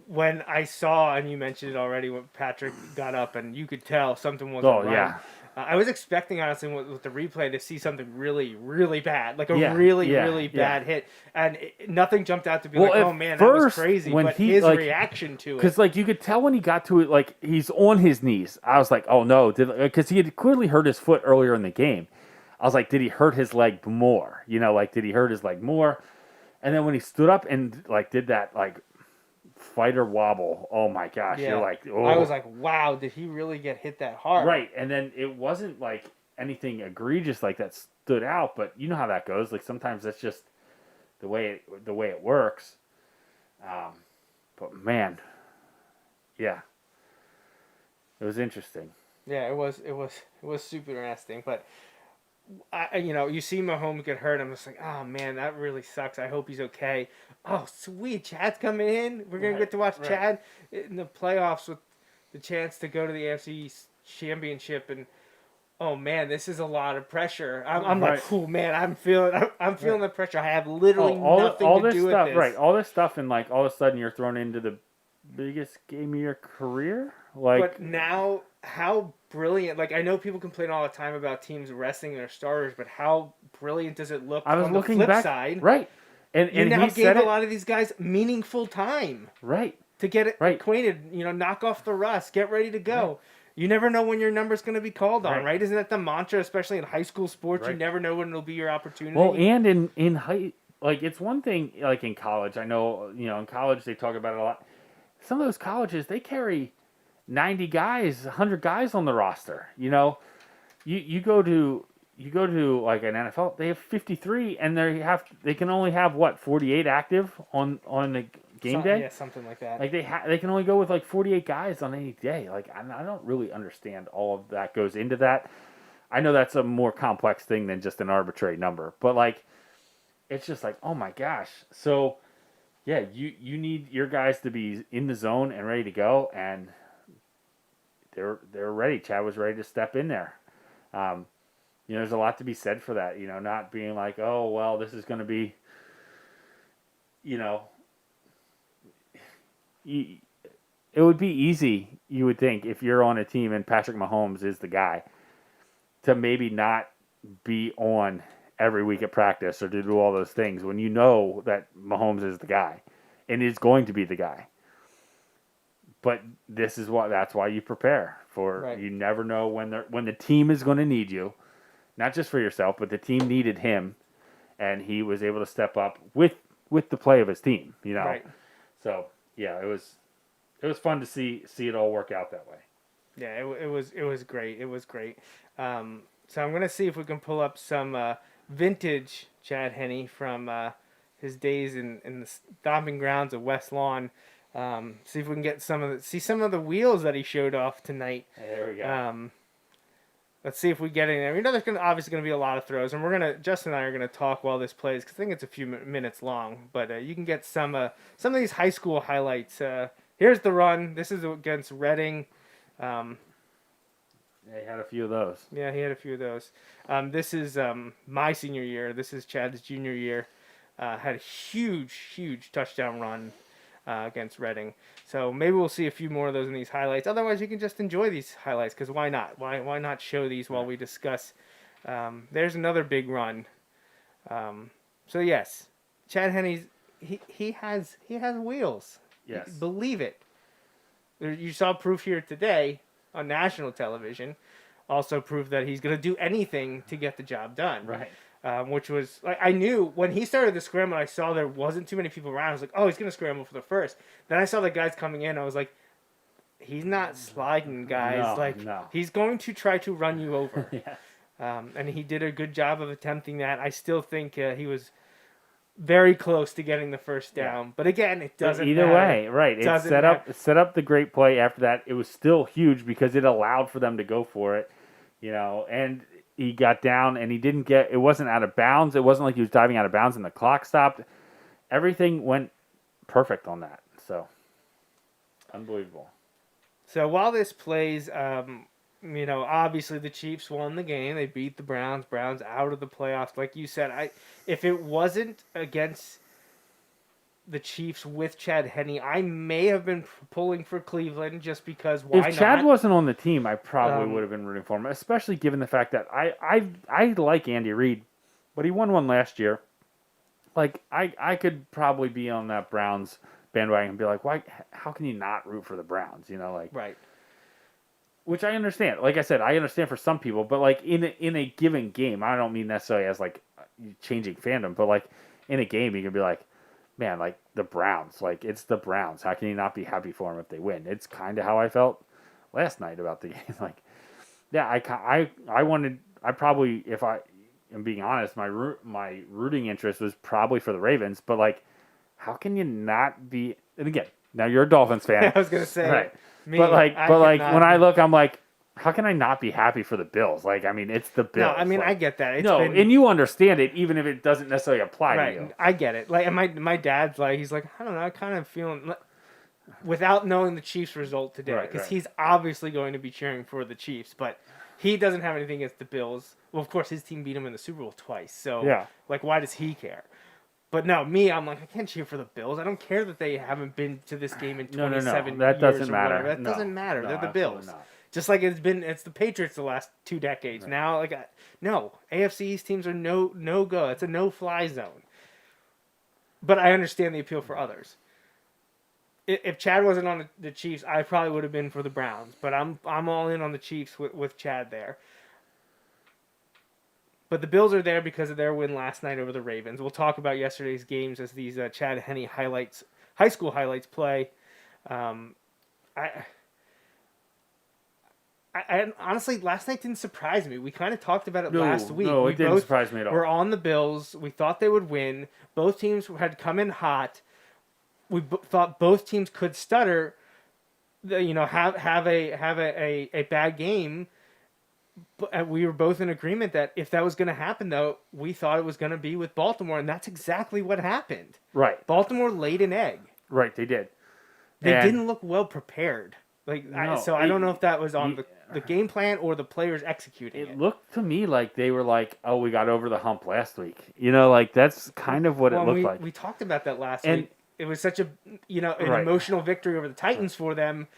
when I saw, and you mentioned it already, when Patrick got up, and you could tell something wasn't right. Yeah. I was expecting, honestly, with the replay to see something really, really bad, like a really bad hit, and nothing jumped out to be like, oh man, that was crazy. But his reaction to it, because like you could tell when he got to it, like he's on his knees. I was like, oh no, because he had clearly hurt his foot earlier in the game. I was like, did he hurt his leg more? Did he hurt his leg more? And then when he stood up and like did that like fighter wobble, oh my gosh, you're like, oh. I was like, wow, did he really get hit that hard? Right, and then it wasn't like anything egregious like that stood out, but you know how that goes. Like sometimes that's just the way it works. But man, yeah, it was interesting. Yeah, it was super interesting, but. You see Mahomes get hurt. I'm just like, oh man, that really sucks. I hope he's okay. Oh, sweet, Chad's coming in. We're gonna get to watch Chad in the playoffs with the chance to go to the AFC Championship. And oh man, this is a lot of pressure. I'm like, oh man, I'm feeling the pressure. I have literally nothing to do with this. Right, all this stuff, and like all of a sudden you're thrown into the biggest game of your career. But now, how brilliant! Like I know people complain all the time about teams resting their starters, but how brilliant does it look? I was on looking the flip back, side, right? And you now he gave a lot of these guys meaningful time, right, to get acquainted. Knock off the rust, get ready to go. Right. You never know when your number's going to be called on, right? Isn't that the mantra, especially in high school sports? Right. You never know when it'll be your opportunity. Well, and in high, like it's one thing, like in college. I know, in college they talk about it a lot. Some of those colleges, they carry 90 guys, 100 guys on the roster. You go to like an NFL, they have 53, and they can only have 48 active on the game day. Yeah, something like that. Like they can only go with like 48 guys on any day. Like I don't really understand all of that goes into that. I know that's a more complex thing than just an arbitrary number, but like it's just like, oh my gosh. So yeah, you need your guys to be in the zone and ready to go, and they're ready. Chad was ready to step in there. There's a lot to be said for that. Not being like, oh well, this is going to be, it would be easy, you would think, if you're on a team and Patrick Mahomes is the guy, to maybe not be on every week at practice or to do all those things when you know that Mahomes is the guy and is going to be the guy. But that's why you prepare for. Right. You never know when the team is going to need you, not just for yourself, but the team needed him, and he was able to step up with the play of his team. Right. So yeah, it was fun to see it all work out that way. Yeah, it was great. It was great. So I'm gonna see if we can pull up some vintage Chad Henne from his days in the stomping grounds of West Lawn. See if we can get some of the wheels that he showed off tonight. There we go. Let's see if we get in there. There's obviously going to be a lot of throws, and Justin and I are going to talk while this plays because I think it's a few minutes long. But you can get some of these high school highlights. Here's the run. This is against Reading. Yeah, he had a few of those. Yeah, he had a few of those. This is my senior year. This is Chad's junior year. Had a huge touchdown run. against Reading. So maybe we'll see a few more of those in these highlights. Otherwise, you can just enjoy these highlights because why not? Why not show these while we discuss? There's another big run. So yes, Chad Henne's he has wheels. Yes. Believe it. You saw proof here today on national television. Also proof that he's going to do anything to get the job done. Right. Which was like I knew when he started the scramble. I saw there wasn't too many people around. I was like, oh, he's going to scramble for the first. Then I saw the guys coming in. I was like, he's not sliding, guys. No. He's going to try to run you over. Yes. And he did a good job of attempting that. I still think he was very close to getting the first down. Yeah. But again, it doesn't either matter. way, right. It set up the great play after that. It was still huge because it allowed for them to go for it, and he got down and it wasn't out of bounds. It wasn't like he was diving out of bounds and the clock stopped. Everything went perfect on that. So, unbelievable. So while this plays, obviously the Chiefs won the game. They beat the Browns. Browns out of the playoffs. Like you said, if it wasn't against the Chiefs with Chad Henne, I may have been pulling for Cleveland just because why not? If Chad wasn't on the team, I probably would have been rooting for him, especially given the fact that I like Andy Reid, but he won one last year. Like, I could probably be on that Browns bandwagon and be like, why? How can you not root for the Browns? Right. Which I understand. Like I said, I understand for some people, but like in a given game, I don't mean necessarily as like changing fandom, but like in a game, you can be like, man, like the Browns, like it's the Browns. How can you not be happy for them if they win? It's kind of how I felt last night about the game. Like, yeah, I wanted, I probably, if I am being honest, my rooting interest was probably for the Ravens, but like, how can you not be? And again, now you're a Dolphins fan. I was gonna say, right? Me, but when I look, I'm like, how can I not be happy for the Bills? Like, I mean, it's the Bills. No, I mean, like, I get that. and you understand it, even if it doesn't necessarily apply to you. I get it. Like, and my dad's like, he's like, I don't know, I kind of feeling, without knowing the Chiefs' result today, because he's obviously going to be cheering for the Chiefs, but he doesn't have anything against the Bills. Well, of course, his team beat him in the Super Bowl twice, so like, why does he care? But no, I'm like, I can't cheer for the Bills. I don't care that they haven't been to this game in 27 years. That doesn't matter. That doesn't matter. They're the Bills. Not. Just like it's the Patriots the last 2 decades. Right. Now, no, AFC East teams are no go. It's a no-fly zone. But I understand the appeal for others. If Chad wasn't on the Chiefs, I probably would have been for the Browns. But I'm all in on the Chiefs with Chad there. But the Bills are there because of their win last night over the Ravens. We'll talk about yesterday's games as these Chad Henne high school highlights play. I honestly, last night didn't surprise me. We kind of talked about it last week. No, it didn't surprise me at all. We're on the Bills. We thought they would win. Both teams had come in hot. We thought both teams could stutter, have a bad game. But we were both in agreement that if that was going to happen, though, we thought it was going to be with Baltimore, and that's exactly what happened. Right. Baltimore laid an egg. Right, they did. They didn't look well prepared. I don't know if that was on the game plan or the players executing it. It looked to me like they were like, oh, we got over the hump last week. Like that's kind of what it looked like. We talked about that last week. It was such an emotional victory over the Titans for them.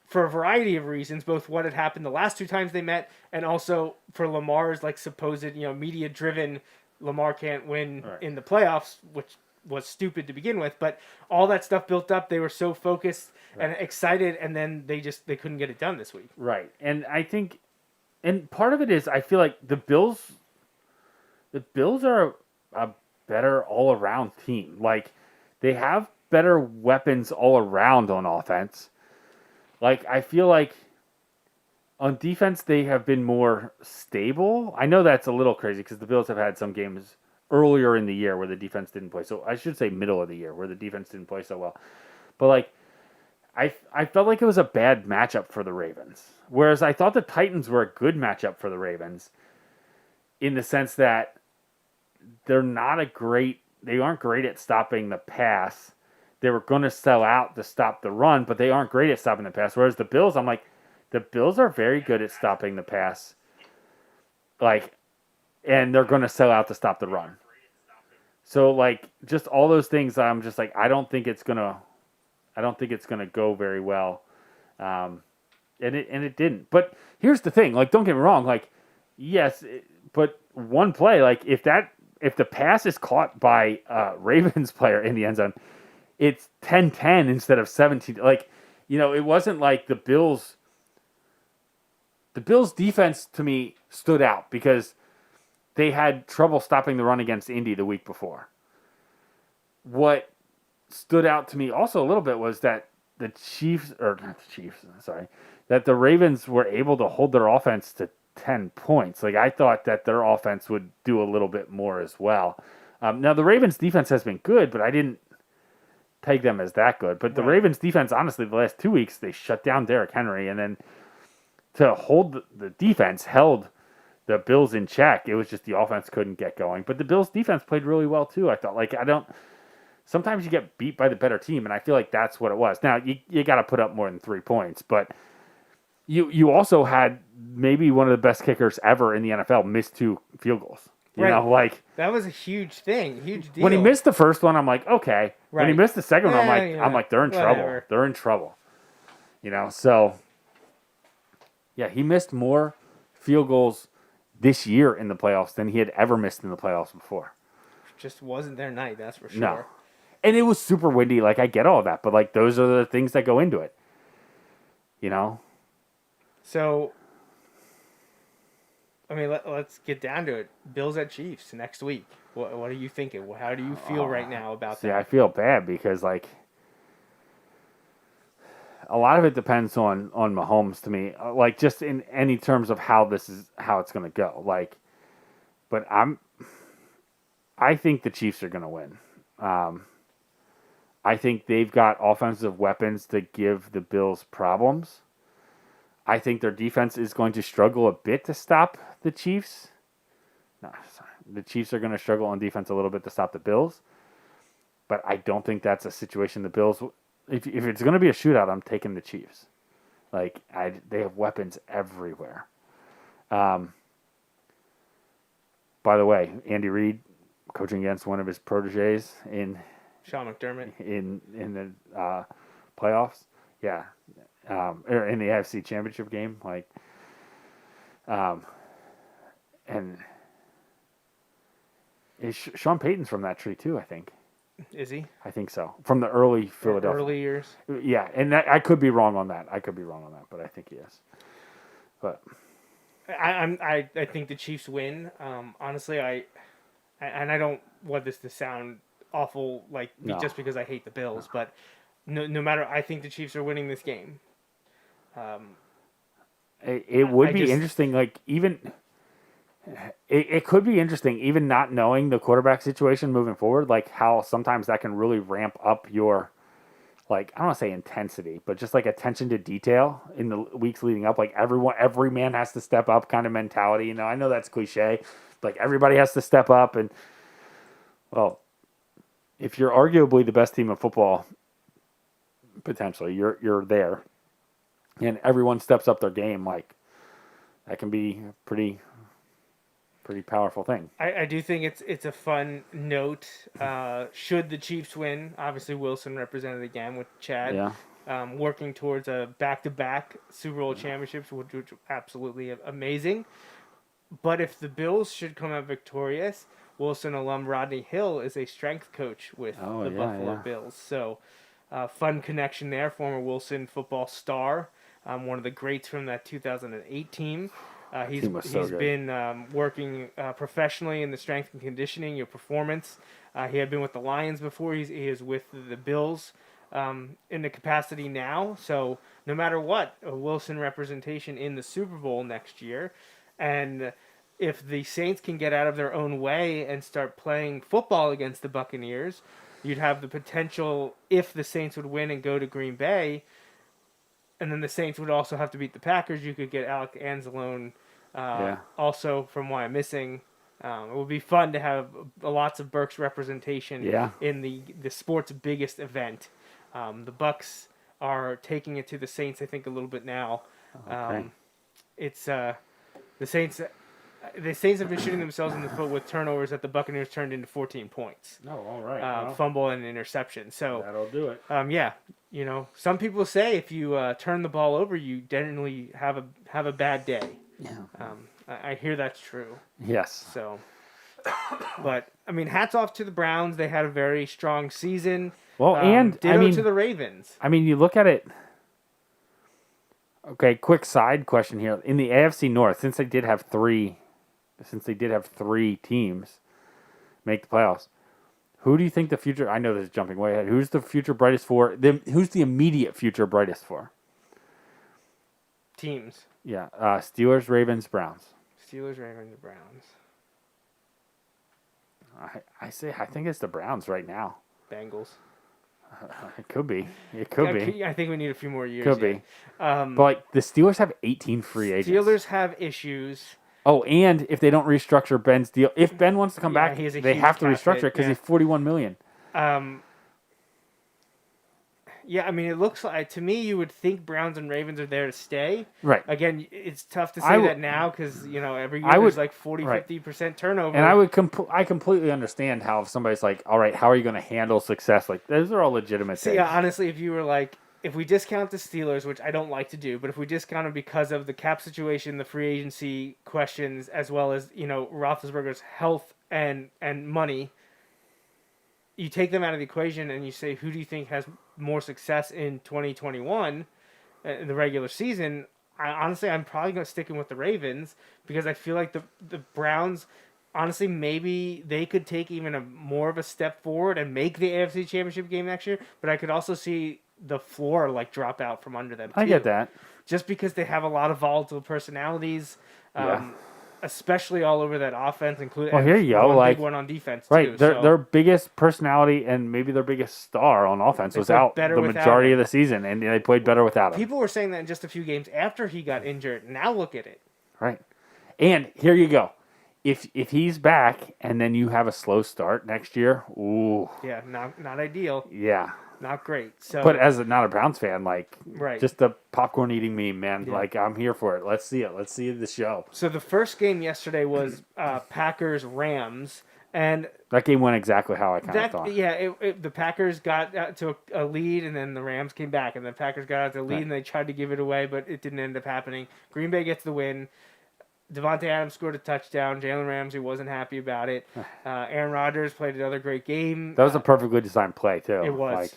For a variety of reasons, both what had happened the last 2 times they met, and also for Lamar's supposed media-driven Lamar can't win in the playoffs, which was stupid to begin with. But all that stuff built up. They were so focused and excited, and then they couldn't get it done this week. Right, and I think, and part of it is I feel like the Bills are a better all-around team. Like they have better weapons all around on offense. Like, I feel like on defense, they have been more stable. I know that's a little crazy because the Bills have had some games earlier in the year where the defense didn't play. So I should say middle of the year where the defense didn't play so well. But, like, I felt like it was a bad matchup for the Ravens. Whereas I thought the Titans were a good matchup for the Ravens in the sense that they aren't great at stopping the pass. They were going to sell out to stop the run, but they aren't great at stopping the pass. Whereas the Bills, I'm like, the Bills are very good at stopping the pass. And they're going to sell out to stop the run. So, just all those things, I'm just like, I don't think it's going to I don't think it's going to go very well. And it didn't. But here's the thing. Like, don't get me wrong. Like, yes, but one play, like, if the pass is caught by a Ravens player in the end zone, it's 10-10 instead of 17. Like, it wasn't like the Bills' defense to me stood out because they had trouble stopping the run against Indy the week before. What stood out to me also a little bit was that that the Ravens were able to hold their offense to 10 points. Like, I thought that their offense would do a little bit more as well. Now, the Ravens defense has been good, but I didn't peg them as that good. But the Ravens defense, honestly, the last 2 weeks, they shut down Derrick Henry. And then to hold the defense held the Bills in check. It was just the offense couldn't get going. But the Bills defense played really well, too. I thought, sometimes you get beat by the better team, and I feel like that's what it was. Now, you got to put up more than 3 points, but you also had maybe one of the best kickers ever in the NFL miss 2 field goals. You know, like, that was a huge thing, huge deal. When he missed the first one, I'm like, okay. Right. When he missed the second one, Yeah, I'm like, they're in trouble. They're in trouble. So yeah, he missed more field goals this year in the playoffs than he had ever missed in the playoffs before. Just wasn't their night, that's for sure. No. And it was super windy. Like, I get all that, but like, those are the things that go into it. So, I mean, let's get down to it. Bills at Chiefs next week. What are you thinking? How do you feel right now about that? I feel bad because, like, a lot of it depends on Mahomes to me. Like, just in any terms of how it's going to go. Like, but I think the Chiefs are going to win. I think they've got offensive weapons to give the Bills problems. I think their defense is going to struggle a bit to stop the Chiefs. No, sorry. The Chiefs are going to struggle on defense a little bit to stop the Bills. But I don't think that's a situation the Bills... If it's going to be a shootout, I'm taking the Chiefs. Like, they have weapons everywhere. By the way, Andy Reid coaching against one of his proteges in... Sean McDermott. In the playoffs. Yeah. Or in the AFC Championship game. Like, and Sean Payton's from that tree too, I think. Is he? I think so. From the early Philadelphia. Early years? Yeah, and I could be wrong on that. But I think he is. But I think the Chiefs win. Honestly, I don't want this to sound awful, like, just because I hate the Bills, but no matter, I think the Chiefs are winning this game. It would be interesting, like, even... It could be interesting, even not knowing the quarterback situation moving forward, like how sometimes that can really ramp up your, like, I don't want to say intensity, but just like attention to detail in the weeks leading up. Like, every man has to step up kind of mentality. I know that's cliche. Like, everybody has to step up. And, well, if you're arguably the best team in football, potentially, you're there, and everyone steps up their game, like, that can be pretty powerful thing. I do think it's a fun note. Should the Chiefs win, obviously Wilson represented again with Chad, working towards a back-to-back Super Bowl championships, which is absolutely amazing. But if the Bills should come out victorious, Wilson alum Rodney Hill is a strength coach with the Buffalo Bills. So fun connection there. Former Wilson football star, one of the greats from that 2008 team. He's been working professionally in the strength and conditioning, your performance. He had been with the Lions before. He is with the Bills in the capacity now. So no matter what, a Wilson representation in the Super Bowl next year. And if the Saints can get out of their own way and start playing football against the Buccaneers, you'd have the potential, if the Saints would win and go to Green Bay, and then the Saints would also have to beat the Packers, you could get Alec Anzalone also from Why I'm Missing. It would be fun to have lots of Burks representation in the sport's biggest event. The Bucs are taking it to the Saints, I think, a little bit now. It's the Saints. The Saints have been shooting themselves in the foot with turnovers that the Buccaneers turned into 14 points. Oh, all right. Fumble and interception. So that'll do it. some people say if you turn the ball over, you generally have a bad day. Yeah. I hear that's true. Yes. So, but I mean, hats off to the Browns. They had a very strong season. Well, and ditto to the Ravens. I mean, you look at it. Okay, quick side question here. In the AFC North, since they did have three teams make the playoffs, who do you think the future? I know this is jumping way ahead. Who's the future brightest for them? Who's the immediate future brightest for? Teams. Yeah, Steelers, Ravens, Browns. Steelers, Ravens, Browns. I think it's the Browns right now. Bengals. It could be. It could be. I think we need a few more years. Could be. But like the Steelers have 18 free agents. Steelers have issues. Oh, and if they don't restructure Ben's deal, if Ben wants to come back, they have to restructure it because he's $41 million. Yeah, I mean, it looks like, to me, you would think Browns and Ravens are there to stay. Right. Again, it's tough to say that now because, every year there's like 50% turnover. And I completely understand how if somebody's like, all right, how are you going to handle success? Like, those are all legitimate things. Yeah, honestly, if you were like, if we discount the Steelers, which I don't like to do, but if we discount them because of the cap situation, the free agency questions, as well as, Roethlisberger's health and money, you take them out of the equation and you say, who do you think has more success in 2021 in the regular season? I'm probably going to stick in with the Ravens because I feel like the Browns, honestly, maybe they could take even more of a step forward and make the AFC Championship game next year, but I could also see the floor like drop out from under them too. I get that. Just because they have a lot of volatile personalities. Especially all over that offense, including here you go, big one on defense right, too. their biggest personality and maybe their biggest star on offense was out the majority of the season, and they played better without him. People were saying that in just a few games after he got injured. Now look at it. Right, and here you go. If he's back and then you have a slow start next year, ooh, yeah, not ideal. Yeah. Not great. So, but as not a Browns fan, like, right. just the popcorn eating meme, man. Yeah. Like, I'm here for it. Let's see it. Let's see the show. So the first game yesterday was Packers Rams, and that game went exactly how I kind of thought. Yeah, the Packers got out to a lead, and then the Rams came back, and the Packers got out to a lead, and they tried to give it away, but it didn't end up happening. Green Bay gets the win. Devontae Adams scored a touchdown. Jalen Ramsey wasn't happy about it. Aaron Rodgers played another great game. That was a perfectly designed play too. It was.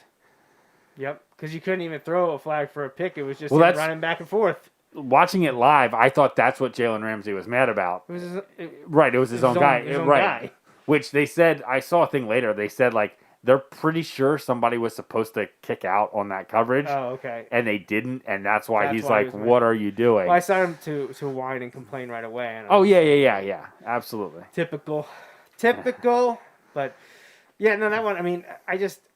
Yep, because you couldn't even throw a flag for a pick. It was just running back and forth. Watching it live, I thought that's what Jalen Ramsey was mad about. It was his own guy. His own guy. Which they said, I saw a thing later. They said, like, they're pretty sure somebody was supposed to kick out on that coverage. Oh, okay. And they didn't, and that's why he's like, what are you doing? Well, I saw him to whine and complain right away. And yeah. Absolutely. Typical. But... yeah, no, that one, I mean,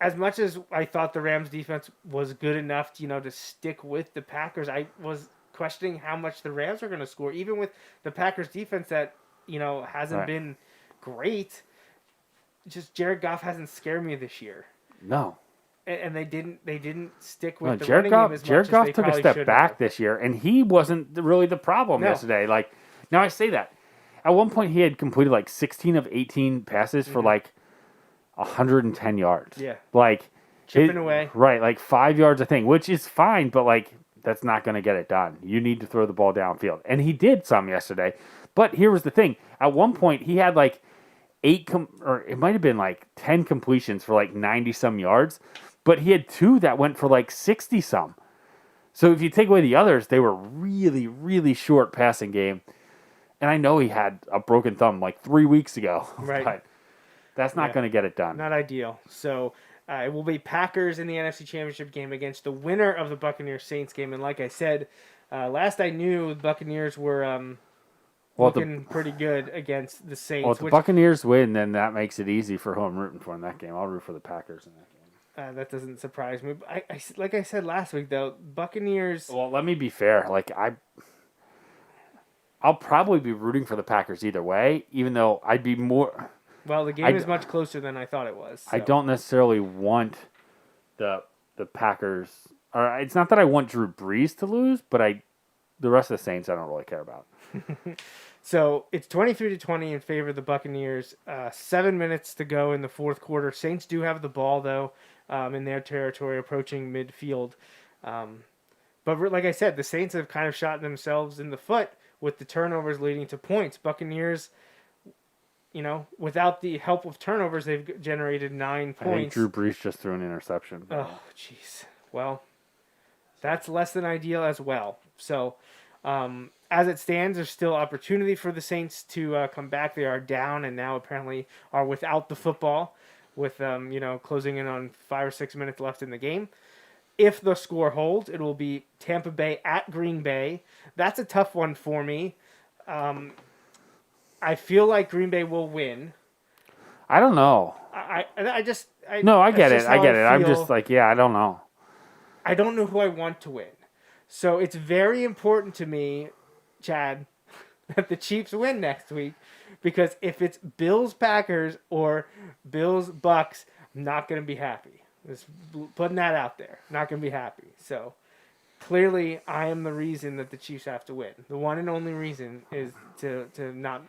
as much as I thought the Rams defense was good enough, to stick with the Packers, I was questioning how much the Rams are going to score, even with the Packers defense that, hasn't been great. Just Jared Goff hasn't scared me this year. No. And they didn't stick with the Jared running game as much Jared as Goff they took a step back this year, and he wasn't really the problem yesterday. Like, now I say that. At one point, he had completed like 16 of 18 passes for like 110 yards. Yeah. Like, chipping away. Right, like 5 yards a thing, which is fine, but like, that's not going to get it done. You need to throw the ball downfield. And he did some yesterday. But here was the thing. At one point, he had like 10 completions for like 90-some yards. But he had 2 that went for like 60-some. So if you take away the others, they were really, really short passing game. And I know he had a broken thumb like 3 weeks ago. Right. But that's not going to get it done. Not ideal. So it will be Packers in the NFC Championship game against the winner of the Buccaneers-Saints game. And like I said, last I knew, the Buccaneers were looking pretty good against the Saints. Well, if the Buccaneers win, then that makes it easy for who I'm rooting for in that game. I'll root for the Packers in that game. That doesn't surprise me. Like I said last week, though, Buccaneers... Well, let me be fair. Like, I'll probably be rooting for the Packers either way, even though I'd be more... Well, the game is much closer than I thought it was. So. I don't necessarily want the Packers... Or it's not that I want Drew Brees to lose, but the rest of the Saints I don't really care about. So it's 23-20 in favor of the Buccaneers. 7 minutes to go in the fourth quarter. Saints do have the ball, though. in their territory, approaching midfield. But like I said, the Saints have kind of shot themselves in the foot with the turnovers leading to points. Buccaneers, without the help of turnovers, they've generated 9 I think points. Drew Brees just threw an interception. Oh, jeez. Well, that's less than ideal as well. So, as it stands, there's still opportunity for the Saints to come back. They are down and now apparently are without the football with, closing in on 5 or 6 minutes left in the game. If the score holds, it will be Tampa Bay at Green Bay. That's a tough one for me. I feel like Green Bay will win. I don't know. I get it. I'm just like, I don't know. I don't know who I want to win. So it's very important to me, Chad, that the Chiefs win next week, because if it's Bills Packers or Bills Bucks, I'm not going to be happy. Just putting that out there. Not going to be happy. So clearly I am the reason that the Chiefs have to win. The one and only reason is to not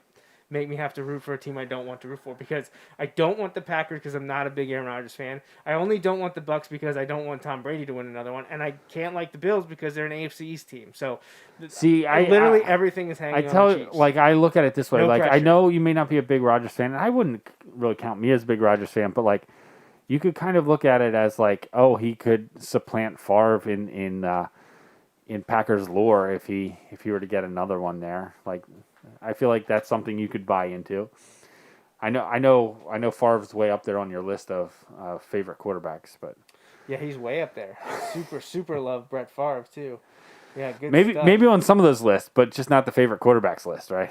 make me have to root for a team I don't want to root for, because I don't want the Packers because I'm not a big Aaron Rodgers fan. I only don't want the Bucks because I don't want Tom Brady to win another one, and I can't like the Bills because they're an AFC East team. So, everything is hanging on the Chiefs. Like, I look at it this way. No like, pressure. I know you may not be a big Rodgers fan, and I wouldn't really count me as a big Rodgers fan, but like, you could kind of look at it as like, oh, he could supplant Favre in Packers lore if he were to get another one there. Like, I feel like that's something you could buy into. I know Favre's way up there on your list of favorite quarterbacks, but yeah, he's way up there. Super love Brett Favre too. Yeah, good maybe stuff. maybe on some of those lists, but just not the favorite quarterbacks list, right?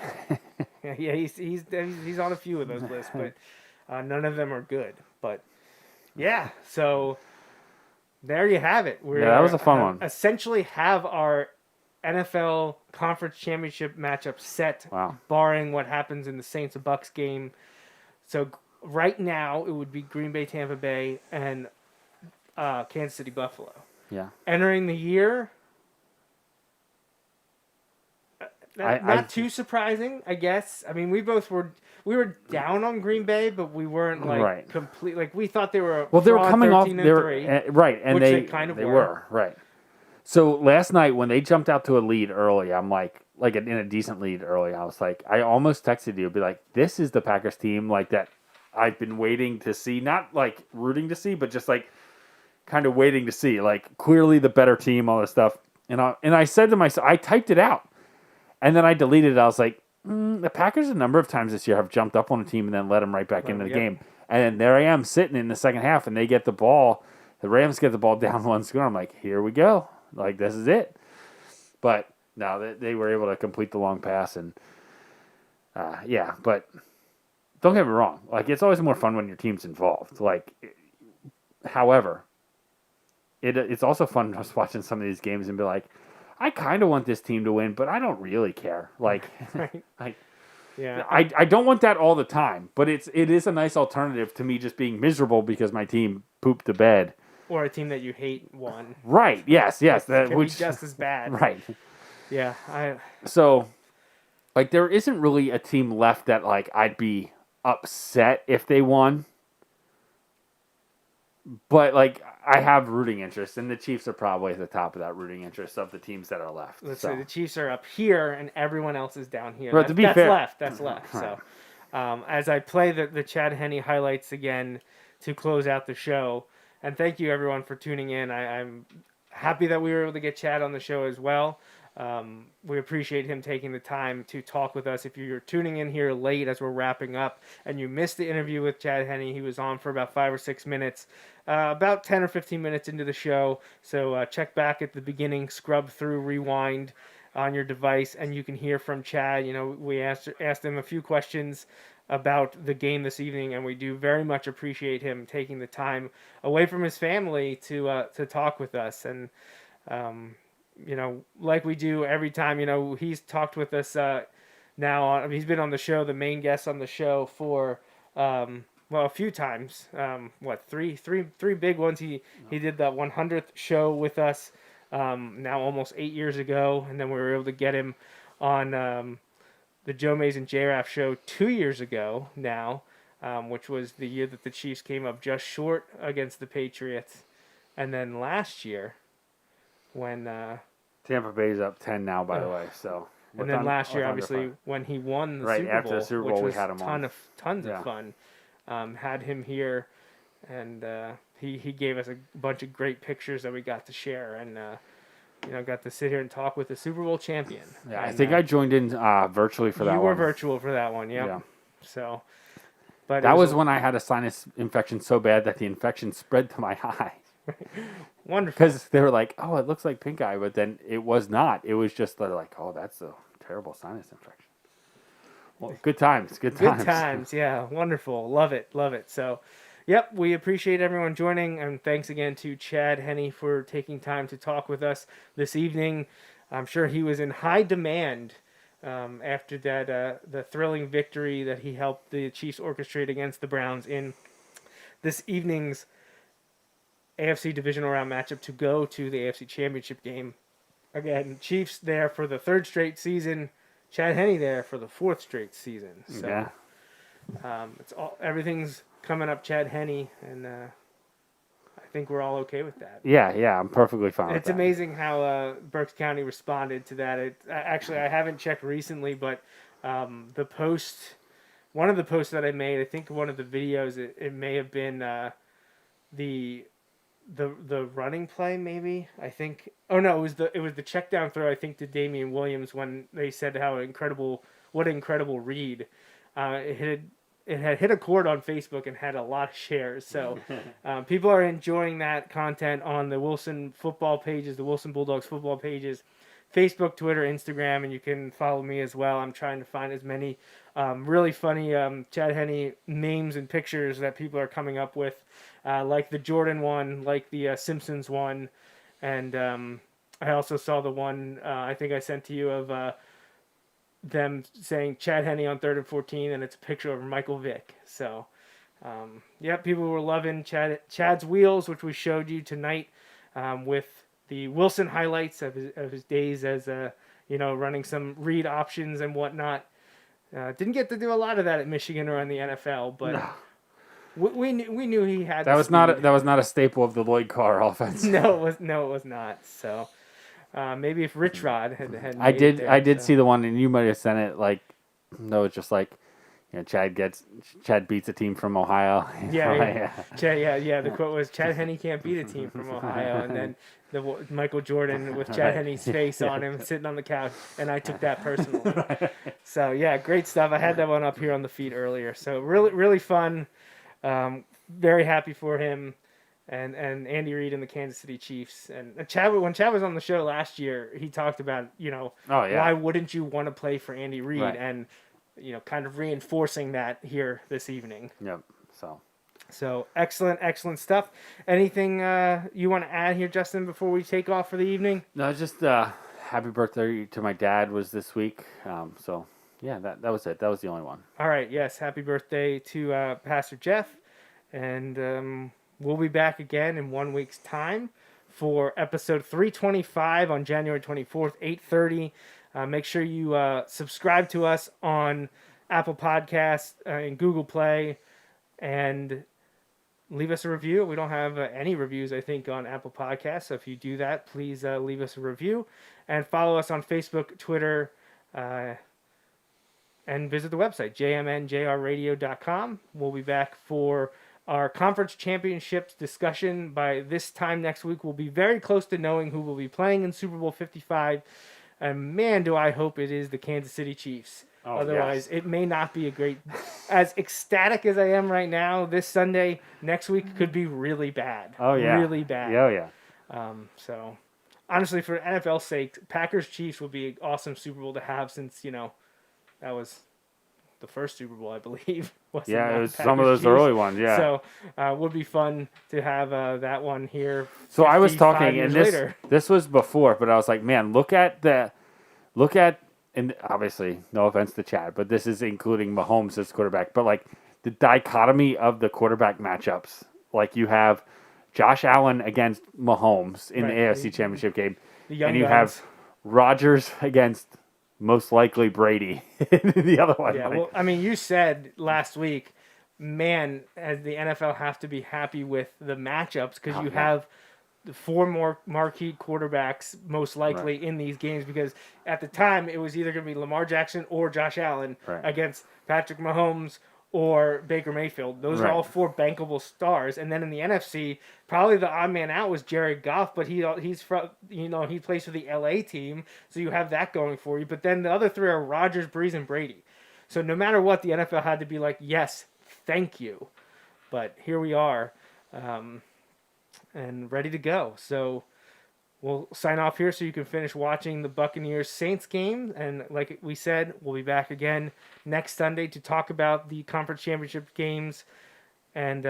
Yeah, he's on a few of those lists, but none of them are good. But yeah, so there you have it. That was a fun one. Essentially, have our NFL conference championship matchup set, Wow. barring what happens in the Saints and Bucks game. So right now, it would be Green Bay, Tampa Bay, and Kansas City, Buffalo. Yeah. Entering the year, not too surprising, I guess. I mean, we were down on Green Bay, but we weren't like complete. Like, we thought they were they were coming off. 13 They were 3, right, and which they kind of were right. So last night when they jumped out to a lead early, I'm like in a decent lead early, I was like, I almost texted you, be like, this is the Packers team like that I've been waiting to see, not like rooting to see, but just like kind of waiting to see, like clearly the better team, all this stuff. And I said to myself, I typed it out, and then I deleted it. I was like, the Packers a number of times this year have jumped up on a team and then let them right back into the game. And then there I am sitting in the second half, and they get the ball. The Rams get the ball down 1 score. I'm like, here we go. Like, this is it. But no, they were able to complete the long pass. And, but don't get me wrong. Like, it's always more fun when your team's involved. Like, however, it's also fun just watching some of these games and be like, I kind of want this team to win, but I don't really care. Like, yeah, I don't want that all the time. But it is a nice alternative to me just being miserable because my team pooped the bed. Or a team that you hate won. Right. Yes. That can would be just as bad. Right. Yeah. So, like, there isn't really a team left that like I'd be upset if they won. But like, I have rooting interest, and the Chiefs are probably at the top of that rooting interest of the teams that are left. Let's say the Chiefs are up here, and everyone else is down here. Right, That's fair. left. That's left. Right. So, as I play the Chad Henne highlights again to close out the show. And thank you, everyone, for tuning in. I'm happy that we were able to get Chad on the show as well. We appreciate him taking the time to talk with us. If you're tuning in here late as we're wrapping up and you missed the interview with Chad Henne, he was on for about 5 or 6 minutes, about 10 or 15 minutes into the show. So check back at the beginning, scrub through, rewind on your device, and you can hear from Chad. We asked him a few questions about the game this evening, and we do very much appreciate him taking the time away from his family to talk with us. And like we do every time, he's talked with us now. He's been on the show, the main guest on the show for a few times. Three big ones. He did the 100th show with us now almost 8 years ago, and then we were able to get him on the Joe Mays and J-Raff show 2 years ago now. which was the year that the Chiefs came up just short against the Patriots. And then last year, when Tampa Bay's up 10 now, by the way. So. And then last year, obviously, when he won the Super Bowl, after the Super Bowl, which we was had him on. tons of fun, had him here, and he gave us a bunch of great pictures that we got to share, and got to sit here and talk with the Super Bowl champion. Yeah, and, I think I joined in virtually for that one. You were virtual for that one, yep. Yeah. So, but that was when I had a sinus infection so bad that the infection spread to my eye. Wonderful. Because they were like, oh, it looks like pink eye, but then it was not. It was just like, oh, that's a terrible sinus infection. Well, good times. Good times, yeah. Wonderful. Love it. So, yep, we appreciate everyone joining, and thanks again to Chad Henne for taking time to talk with us this evening. I'm sure he was in high demand after that the thrilling victory that he helped the Chiefs orchestrate against the Browns in this evening's AFC divisional round matchup to go to the AFC Championship game. Again, Chiefs there for the 3rd straight season. Chad Henne there for the 4th straight season. So, yeah. Everything's coming up Chad Henne, and I think we're all okay with that. Yeah, I'm perfectly fine with that. It's amazing how Berks County responded to that. Actually, I haven't checked recently, but the post, one of the posts that I made, I think one of the videos, it may have been the running play, maybe. I think. Oh no, it was the check down throw, I think, to Damian Williams, when they said what an incredible read. It had hit a chord on Facebook and had a lot of shares. So people are enjoying that content on the Wilson football pages, the Wilson Bulldogs football pages, Facebook, Twitter, Instagram, and you can follow me as well. I'm trying to find as many really funny Chad Henne memes and pictures that people are coming up with, like the Jordan one, like the Simpsons one, and I also saw the one I think I sent to you of them saying Chad Henne on 3rd and 14, and it's a picture of Michael Vick. So, people were loving Chad's wheels, which we showed you tonight with the Wilson highlights of his days as running some read options and whatnot. Didn't get to do a lot of that at Michigan or in the NFL, but no. we knew he had. That was not a staple of the Lloyd Carr offense. No, it was not. So maybe if Rich Rod had I did see the one, and you might have sent it. It's just like, Chad beats a team from Ohio. Yeah. The quote was, Chad Henne can't beat a team from Ohio, and then the Michael Jordan with Chad Henne's face on him sitting on the couch, and I took that personally. So yeah, great stuff. I had that one up here on the feed earlier. So really, really fun. Very happy for him, and Andy Reid and the Kansas City Chiefs. And when Chad was on the show last year, he talked about why wouldn't you want to play for Andy Reid, right. And kind of reinforcing that here this evening. Yep. So excellent stuff. Anything you want to add here, Justin, before we take off for the evening? No, just happy birthday to my dad was this week. That was it. That was the only one. All right. Yes. Happy birthday to Pastor Jeff. And we'll be back again in 1 week's time for episode 325 on January 24th, 8:30. Make sure you subscribe to us on Apple Podcasts and Google Play, and leave us a review. We don't have any reviews, I think, on Apple Podcasts. So if you do that, please leave us a review, and follow us on Facebook, Twitter, and visit the website, jmnjrradio.com. We'll be back for our conference championships discussion. By this time next week, we'll be very close to knowing who will be playing in Super Bowl 55. And man, do I hope it is the Kansas City Chiefs. Oh, Otherwise, yes. It may not be a great... As ecstatic as I am right now, this Sunday, next week could be really bad. Oh, yeah. Really bad. Oh, yeah. So, honestly, for NFL's sake, Packers-Chiefs would be an awesome Super Bowl to have, since, that was the first Super Bowl, I believe. It was some of those early ones, yeah. So, would be fun to have that one here. So I was talking, and later. This was before, but I was like, man, look at, and obviously, no offense to Chad, but this is including Mahomes as quarterback, but the dichotomy of the quarterback matchups. You have Josh Allen against Mahomes in the AFC Championship game, and you have Rodgers against most likely Brady in the other one. Yeah, well, I mean, you said last week man, as the NFL have to be happy with the matchups because you yeah. have the 4 more marquee quarterbacks most likely Right. in these games, because at the time it was either going to be Lamar Jackson or Josh Allen Right. against Patrick Mahomes or Baker Mayfield. Those are Right. all 4 bankable stars. And then in the NFC, probably the odd man out was Jared Goff, but he's from, he plays for the LA team, so you have that going for you. But then the other 3 are Rodgers, Breeze, and Brady. So no matter what, the NFL had to be like, yes, thank you. But here we are. And ready to go. So we'll sign off here so you can finish watching the Buccaneers Saints game. And like we said, we'll be back again next Sunday to talk about the conference championship games. And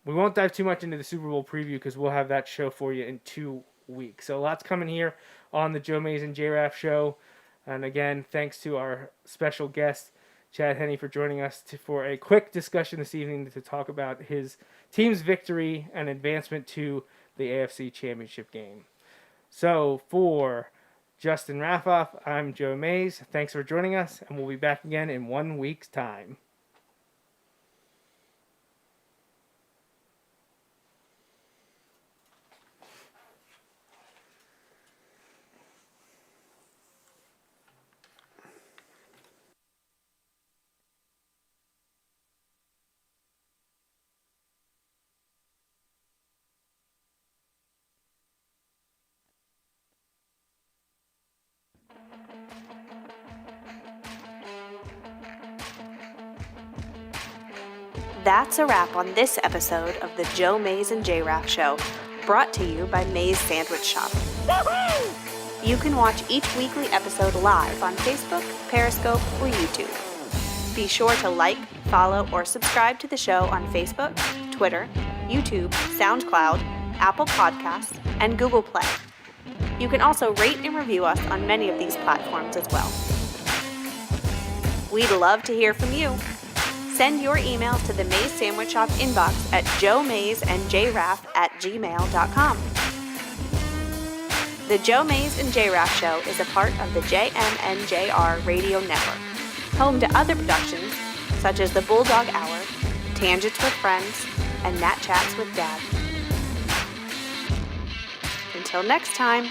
we won't dive too much into the Super Bowl preview because we'll have that show for you in 2 weeks. So lots coming here on the Joe Mays and J-Raff show. And again, thanks to our special guest, Chad Henne, for joining us for a quick discussion this evening to talk about his team's victory and advancement to the AFC Championship game. So for Justin Raffoff, I'm Joe Mays. Thanks for joining us, and we'll be back again in 1 week's time. That's a wrap on this episode of the Joe Mays and J-Raff Show, brought to you by Mays Sandwich Shop. Woo-hoo! You can watch each weekly episode live on Facebook, Periscope, or YouTube. Be sure to like, follow, or subscribe to the show on Facebook, Twitter, YouTube, SoundCloud, Apple Podcasts, and Google Play. You can also rate and review us on many of these platforms as well. We'd love to hear from you. Send your emails to the Mays Sandwich Shop inbox at joemaysandjraff@gmail.com. The Joe Mays and J-Raff Show is a part of the JMNJR Radio Network, home to other productions such as The Bulldog Hour, Tangents with Friends, and Nat Chats with Dad. Until next time.